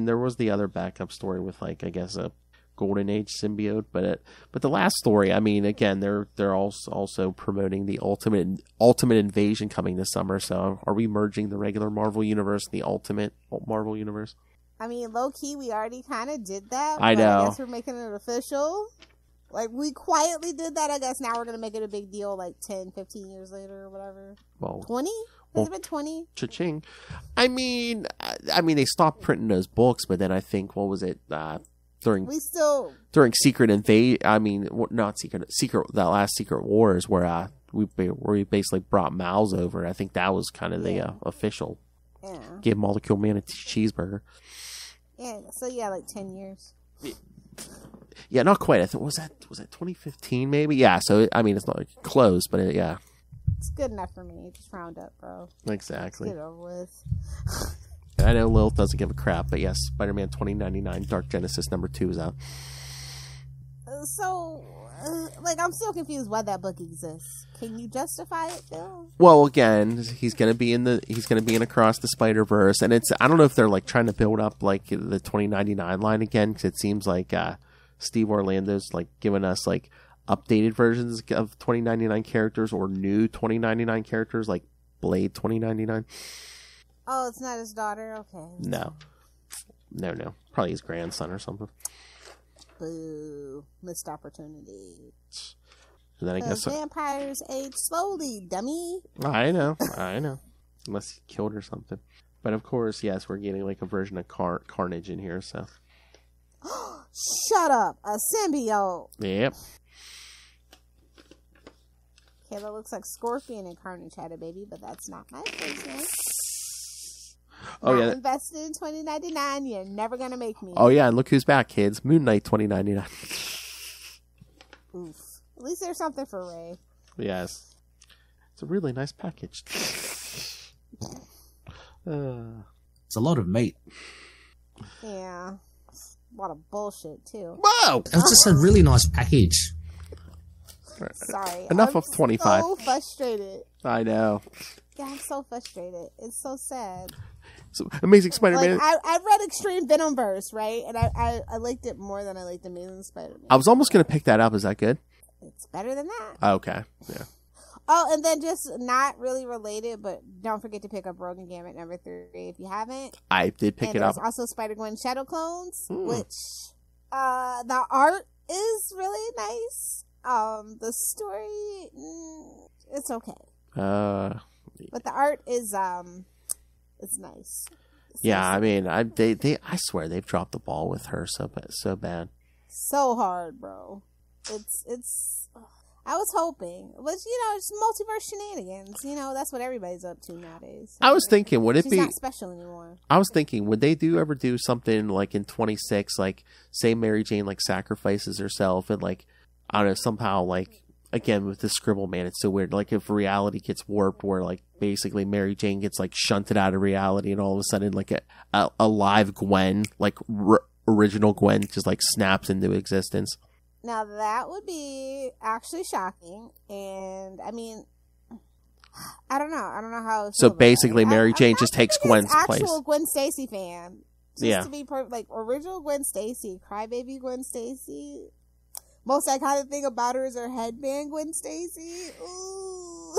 there was the other backup story with, like, I guess a Golden Age symbiote. But the last story, I mean, again, they're also promoting the Ultimate Invasion coming this summer. So are we merging the regular Marvel Universe and the Ultimate Marvel Universe? I mean, low-key, we already kind of did that. I know. I guess we're making it official. Like, we quietly did that. I guess now we're going to make it a big deal, like, 10, 15 years later or whatever. Well, 20? Has it been 20? Cha-ching. I mean, they stopped printing those books, but then I think, what was it, during Secret Invade, I mean, not Secret, that last Secret Wars, where we basically brought Miles over. I think that was kind of the official. Yeah. Gave Molecule Man a cheeseburger. Yeah, so yeah, like 10 years. Yeah, not quite. I think was that 2015 maybe? Yeah, so I mean it's not like close, but yeah. It's good enough for me. Just round up, bro. Exactly. Let's get over with. I know Lilith doesn't give a crap, but yes, Spider-Man 2099 Dark Genesis #2 is out. So, like, I'm still confused why that book exists. Can you justify it, Bill? Well, again, he's gonna be in Across the Spider-Verse, and I don't know if they're like trying to build up like the 2099 line again, because it seems like Steve Orlando's like giving us like updated versions of 2099 characters or new 2099 characters like Blade 2099. Oh, it's not his daughter? Okay. No. Probably his grandson or something. Boo. Missed opportunity. And then I guess vampires age slowly, dummy. I know. Unless he killed or something. But of course, yes, we're getting like a version of Carnage in here, so. Shut up! A symbiote! Yep. Okay, that looks like Scorpion and Carnage had a baby, but that's not my business. Oh, not yeah. invested in 2099, you're never gonna make me. Oh, yeah, and look who's back, kids. Moon Knight 2099. Oof. At least there's something for Ray. Yes. It's a really nice package. It's a lot of meat. Yeah. A lot of bullshit, too. Whoa! It was just a really nice package. Sorry. Enough I'm of 25. So frustrated. I know. Yeah, I'm so frustrated. It's so sad. So, Amazing Spider-Man. Like, I read Extreme Venomverse, right? And I liked it more than I liked Amazing Spider-Man. I was almost going to pick that up. Is that good? It's better than that. Okay. Yeah. Oh, and then just not really related, but don't forget to pick up Rogue and Gambit #3 if you haven't. I did pick it up. There's also Spider-Gwen Shadow Clones, which the art is really nice. The story, it's okay. But the art is it's nice. Yeah, I mean, I swear they've dropped the ball with her so bad. So hard, bro. It's. I was hoping, but it's multiverse shenanigans. That's what everybody's up to nowadays. I was thinking, would it She's be not special anymore? I was thinking, would they ever do something like in 26, like say Mary Jane like sacrifices herself and like I don't know somehow like again with the Scribble Man, it's so weird. Like if reality gets warped, where like basically Mary Jane gets like shunted out of reality, and all of a sudden like a live Gwen, like original Gwen, just like snaps into existence. Now that would be actually shocking, and I mean, I don't know how. So basically, Mary Jane just takes Gwen's place. Actual Gwen Stacy fan, just to be like original Gwen Stacy, crybaby Gwen Stacy. Most iconic thing about her is her headband, Gwen Stacy. Ooh.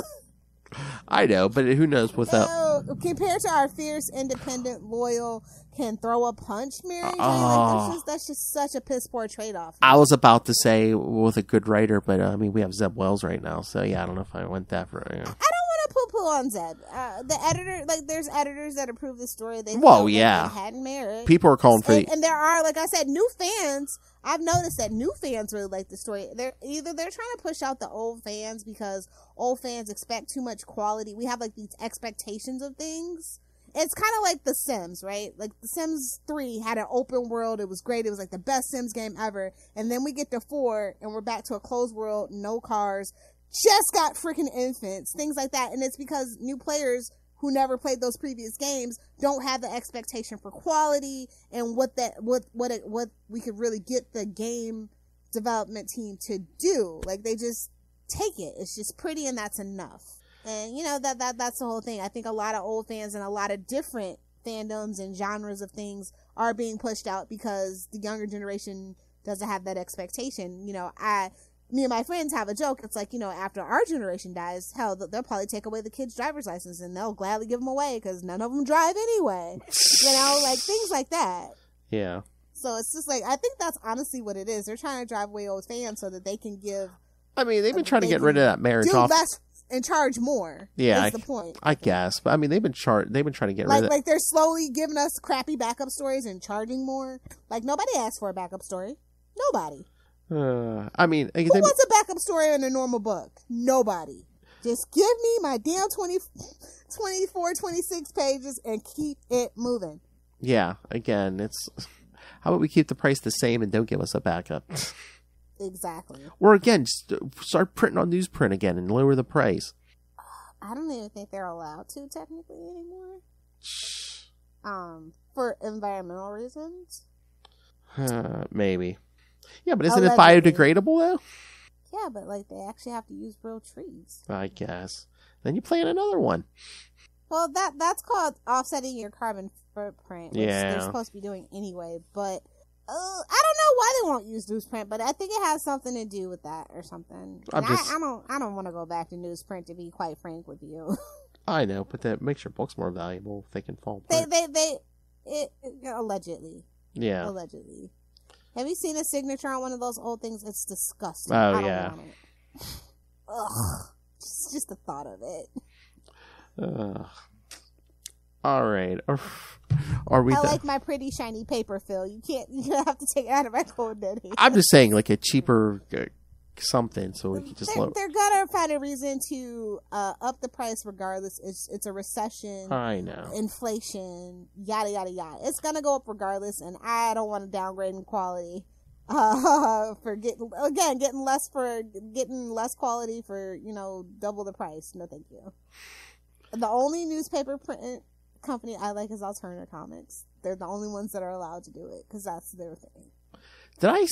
I know, but who knows without... No, compared to our fierce, independent, loyal, can throw a punch Mary Jane, that's just such a piss poor trade-off. I was about to say with a good writer, but I mean, we have Zeb Wells right now, so yeah, I don't know if I went that for... I don't want to poo-poo on Zeb. The editor, like, there's editors that approve the story. They had merit. People are calling for... And there are, like I said, new fans. I've noticed that new fans really like the story. They're trying to push out the old fans because old fans expect too much quality. We have like these expectations of things. It's kind of like The Sims, right? Like The Sims 3 had an open world. It was great. It was like the best Sims game ever. And then we get to 4 and we're back to a closed world, no cars, just got freaking infants, things like that. And it's because new players who never played those previous games don't have the expectation for quality and what we could really get the game development team to do. Like they just take it. It's just pretty and that's enough. And that's the whole thing. I think a lot of old fans and a lot of different fandoms and genres of things are being pushed out because the younger generation doesn't have that expectation. Me and my friends have a joke. It's like, after our generation dies, hell, they'll probably take away the kids' driver's license and they'll gladly give them away because none of them drive anyway. Like things like that. Yeah. So it's just like, I think that's honestly what it is. They're trying to drive away old fans so that they can give. I mean, they've been trying to get rid of that marriage do off. Less and charge more. Yeah. That's the point. I guess. But I mean, they've been trying to get rid of it. Like they're slowly giving us crappy backup stories and charging more. Like nobody asked for a backup story. Nobody. I mean, who wants a backup story in a normal book? Nobody. Just give me my damn 24, 26 pages and keep it moving. Yeah, again, it's how about we keep the price the same and don't give us a backup? Exactly. Or again, just start printing on newsprint again and lower the price. I don't even think they're allowed to technically anymore. For environmental reasons. Maybe. Yeah, but isn't it biodegradable though? Yeah, but like they actually have to use real trees. I guess. Then you plant another one. Well, that's called offsetting your carbon footprint, which they're supposed to be doing anyway. But I don't know why they won't use newsprint, but I think it has something to do with that or something. I don't want to go back to newsprint, to be quite frank with you. I know, but that makes your books more valuable if they can fall apart. It allegedly. Yeah. Allegedly. Have you seen a signature on one of those old things? It's disgusting. Oh, yeah. Ugh. Just the thought of it. All right. Are we? I like my pretty shiny paper, Phil. You have to take it out of my cold netting. I'm just saying, like a cheaper something, so we can just. They're gonna find a reason to up the price regardless. It's a recession. I know. Inflation, yada yada yada. It's gonna go up regardless, and I don't want to downgrade in quality. For getting less quality for double the price. No, thank you. The only newspaper print company I like is Alterna Comics. They're the only ones that are allowed to do it because that's their thing. Did I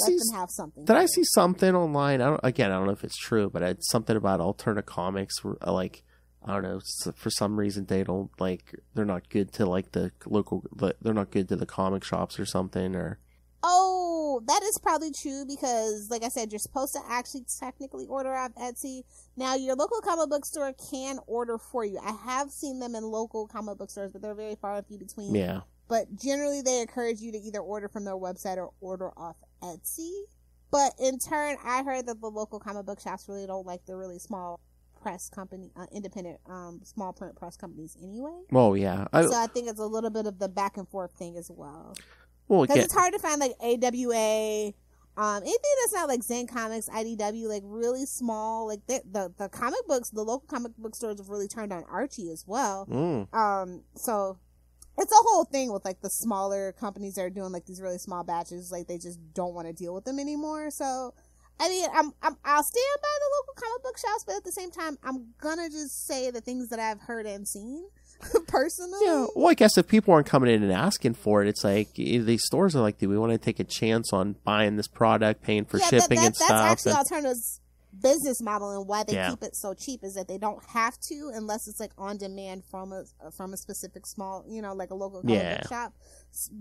see something online? I don't know if it's true, but it's something about Alterna Comics. Like, I don't know, for some reason they don't they're not good to the local. They're not good to the comic shops or something. Or oh, that is probably true because, like I said, you're supposed to actually technically order off Etsy. Now, your local comic book store can order for you. I have seen them in local comic book stores, but they're very far and few between. Yeah. But generally, they encourage you to either order from their website or order off Etsy. But in turn, I heard that the local comic book shops really don't like the really small press company, independent, small print press companies anyway. Well, yeah. So I think it's a little bit of the back and forth thing as well. Well, because it's hard to find like AWA, anything that's not like Zen Comics, IDW, like really small. Like the comic books, the local comic book stores have really turned on Archie as well. So it's a whole thing with like the smaller companies that are doing like these really small batches. Like they just don't want to deal with them anymore. So. I mean, I'll stand by the local comic book shops, but at the same time, I'm gonna just say the things that I've heard and seen personally. Yeah, well, I guess if people aren't coming in and asking for it, it's like these stores are like, do we want to take a chance on buying this product, paying for shipping and stuff? That's actually Alternative's business model, and why they keep it so cheap is that they don't have to unless it's like on demand from a specific small, like a local comic book shop.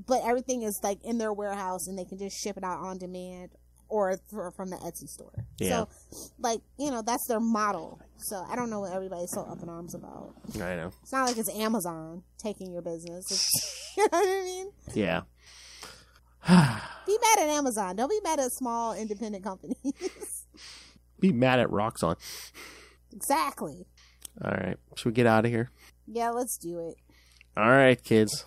But everything is like in their warehouse, and they can just ship it out on demand. Or from the Etsy store. Yeah. So, like, that's their model. So, I don't know what everybody's so up in arms about. I know. It's not like it's Amazon taking your business. You know what I mean? Yeah. Be mad at Amazon. Don't be mad at small independent companies. Be mad at Roxxon. Exactly. All right. Should we get out of here? Yeah, let's do it. All right, kids.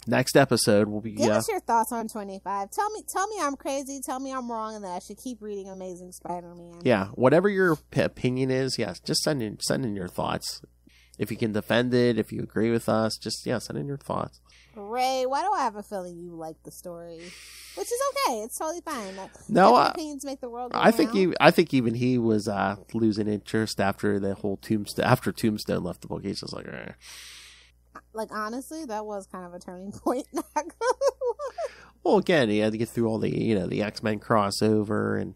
Next episode will be... Give us your thoughts on 25. Tell me I'm crazy. Tell me I'm wrong and that I should keep reading Amazing Spider-Man. Yeah, whatever your opinion is, yes, just send in your thoughts. If you can defend it, if you agree with us, just, send in your thoughts. Ray, why do I have a feeling you like the story? Which is okay. It's totally fine. Opinions make the world go I think even he was losing interest after the whole Tombstone left the book. He's just like, eh. Like, honestly, that was kind of a turning point. Well, again, he had to get through all the, the X-Men crossover. And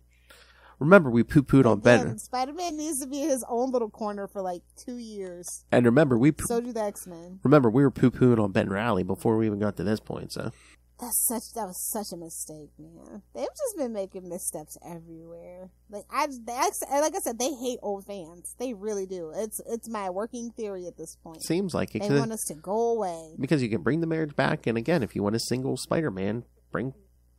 remember, we poo-pooed on Ben. Spider-Man needs to be in his own little corner for like 2 years. And remember, so do the X-Men. Remember, we were poo-pooing on Ben Reilly before we even got to this point, so. That was such a mistake, man. They've just been making missteps everywhere. Like I said, they hate old fans. They really do. It's my working theory at this point. Seems like it. They want us to go away because you can bring the marriage back, and again, if you want a single Spider-Man,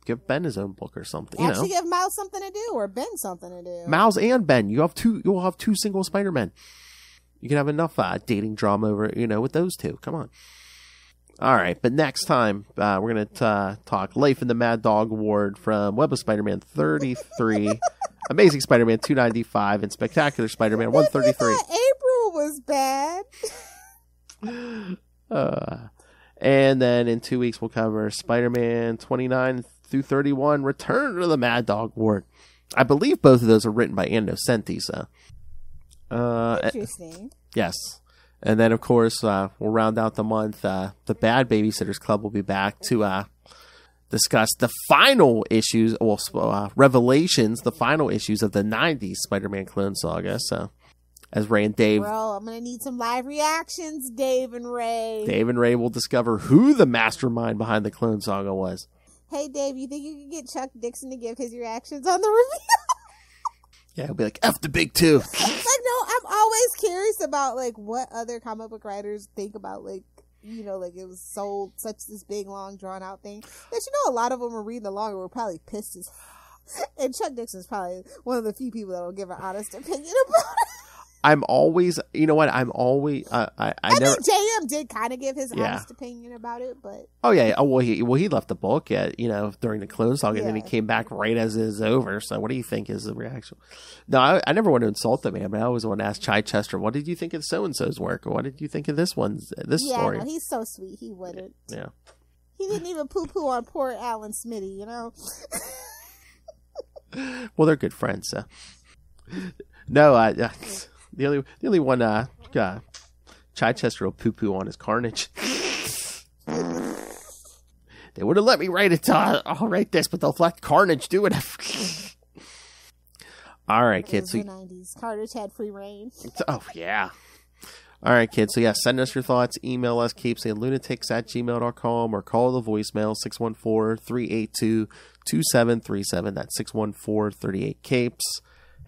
give Ben his own book or something. Actually, give Miles something to do, or Ben something to do. Miles and Ben, you'll have two single Spider-Men. You can have enough dating drama over, with those two. Come on. All right, but next time we're going to talk Life in the Mad Dog Ward from Web of Spider-Man 33, Amazing Spider-Man 295, and Spectacular Spider-Man 133. April was bad. And then in 2 weeks we'll cover Spider-Man 29 through 31, Return to the Mad Dog Ward. I believe both of those are written by Ann Nocenti, so. Interesting. Yes. And then, of course, we'll round out the month. The Bad Babysitters Club will be back to discuss the final issues, revelations, the final issues of the 90s Spider-Man Clone Saga. So, as Ray and Dave... Bro, I'm going to need some live reactions, Dave and Ray. Dave and Ray will discover who the mastermind behind the Clone Saga was. Hey, Dave, you think you could get Chuck Dixon to give his reactions on the review? Yeah, he'll be like, F the big two. Like, no, I'm always curious about, like, what other comic book writers think about, like, like it was such this big, long, drawn-out thing. That, a lot of them were reading along and were probably pissed as and Chuck Dixon's probably one of the few people that will give an honest opinion about it. I'm always, I never... mean, JM did kind of give his honest opinion about it, but... Oh, yeah. He left the book during the Clone Saga, and then he came back right as it is over. So what do you think is the reaction? No, I never want to insult the man, but I always want to ask Chichester, what did you think of so-and-so's work? Or what did you think of this story? Yeah, no, he's so sweet. He wouldn't. Yeah. He didn't even poo-poo on poor Alan Smitty, Well, they're good friends, so... No, The only one Chichester will poo-poo on is Carnage. They would have let me write it. I'll write this, but they'll let Carnage do it. All right, kids. The 90s. Carnage had free reign. Oh, yeah. All right, kids. So, send us your thoughts. Email us, CapesandLunatics@gmail.com, or call the voicemail, 614-382-2737. That's 614-38-CAPES.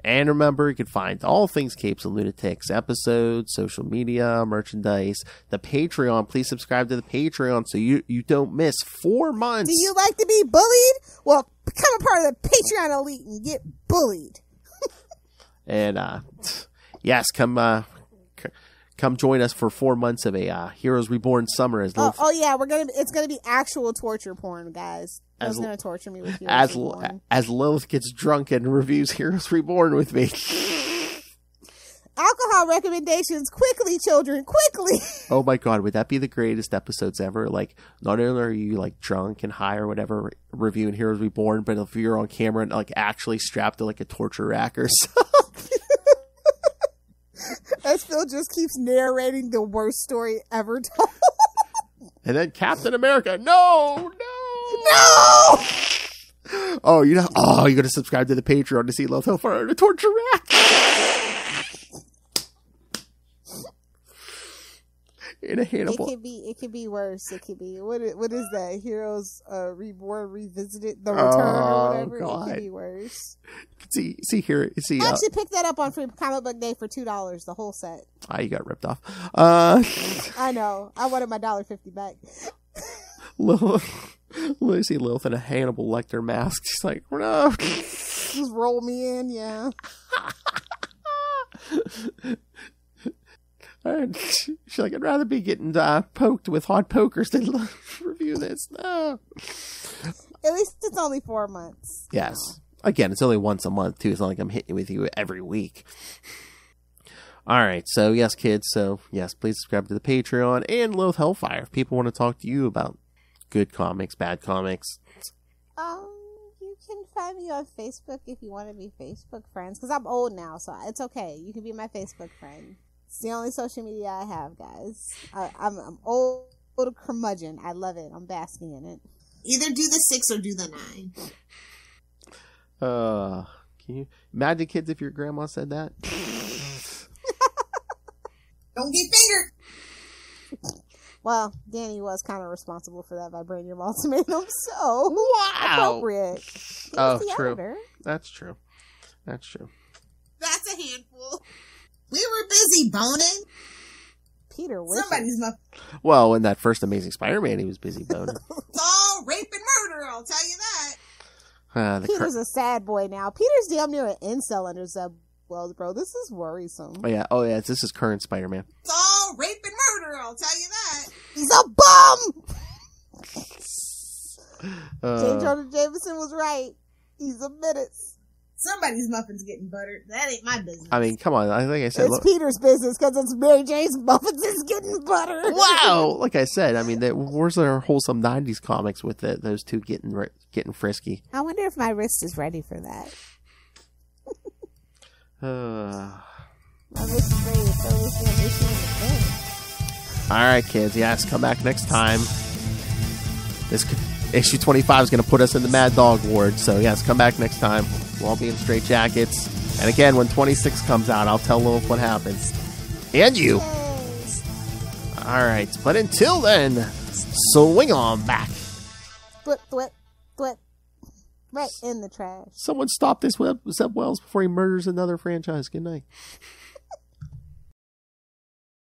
And remember, you can find all things Capes and Lunatics, episodes, social media, merchandise, the Patreon. Please subscribe to the Patreon so you don't miss 4 months. Do you like to be bullied? Well, become a part of the Patreon elite and get bullied. And, yes, come join us for 4 months of a Heroes Reborn summer as Lilith. Oh yeah, it's gonna be actual torture porn, guys. It's gonna torture me with Heroes Reborn. As Lilith gets drunk and reviews Heroes Reborn with me. Alcohol recommendations, quickly, children, quickly. Oh my god, would that be the greatest episodes ever? Like, not only are you like drunk and high or whatever reviewing Heroes Reborn, but if you're on camera and like actually strapped to like a torture rack or something. As Phil just keeps narrating the worst story ever told. And then Captain America, no! Oh, you're gonna subscribe to the Patreon to see Lilith Hellfire in a torture rack. In a Hannibal. It could be worse. It could be what is that? Heroes Reborn Revisited, the Return or whatever. God. It could be worse. See here. See, I actually picked that up on Free Comic Book Day for $2, the whole set. You got ripped off. I know. I wanted my $1.50 back. See Lilith in a Hannibal Lecter mask. She's like, no. Just roll me in, yeah. She's like, I'd rather be getting poked with hot pokers than review this. No. At least it's only 4 months. Yes. Again, it's only once a month, too. It's not like I'm hitting with you every week. All right. So, yes, kids. So, yes, please subscribe to the Patreon and Lilith Hellfire if people want to talk to you about good comics, bad comics. You can find me on Facebook if you want to be Facebook friends. Because I'm old now, so it's okay. You can be my Facebook friend. It's the only social media I have, guys. I'm old curmudgeon. I love it. I'm basking in it. Either do the 6 or do the 9. Can you imagine, kids, if your grandma said that? Don't get fingered. Well, Danny was kind of responsible for that Vibranium ultimatum, so wow, appropriate. True. Editor. That's true. That's true. That's a handful. We were busy boning. Peter wishes. Somebody's Well, in that first Amazing Spider-Man, he was busy boning. It's all rape and murder, I'll tell you that. Peter's a sad boy now. Peter's damn near an incel under Zeb Wells, bro. This is worrisome. Oh yeah. This is current Spider-Man. It's all rape and murder, I'll tell you that. He's a bum! J. Jonah Jameson was right. He's a menace. Somebody's muffin's getting buttered. That ain't my business. I mean, come on. I think I said it's Peter's business because it's Mary Jane's muffins is getting buttered. Wow! Like I said, I mean, where's our wholesome '90s comics with those two getting frisky? I wonder if my wrist is ready for that. My wrist is ready to throw this damn issue in the bin. All right, kids. Yes, come back next time. Issue 25 is going to put us in the Mad Dog Ward. So, yes, come back next time. We'll all be in straitjackets. And again, when 26 comes out, I'll tell Lilith what happens. And you. Yes. All right. But until then, swing on back. Thwip, thwip, thwip. Right in the trash. Someone stop this Zeb Wells before he murders another franchise. Good night.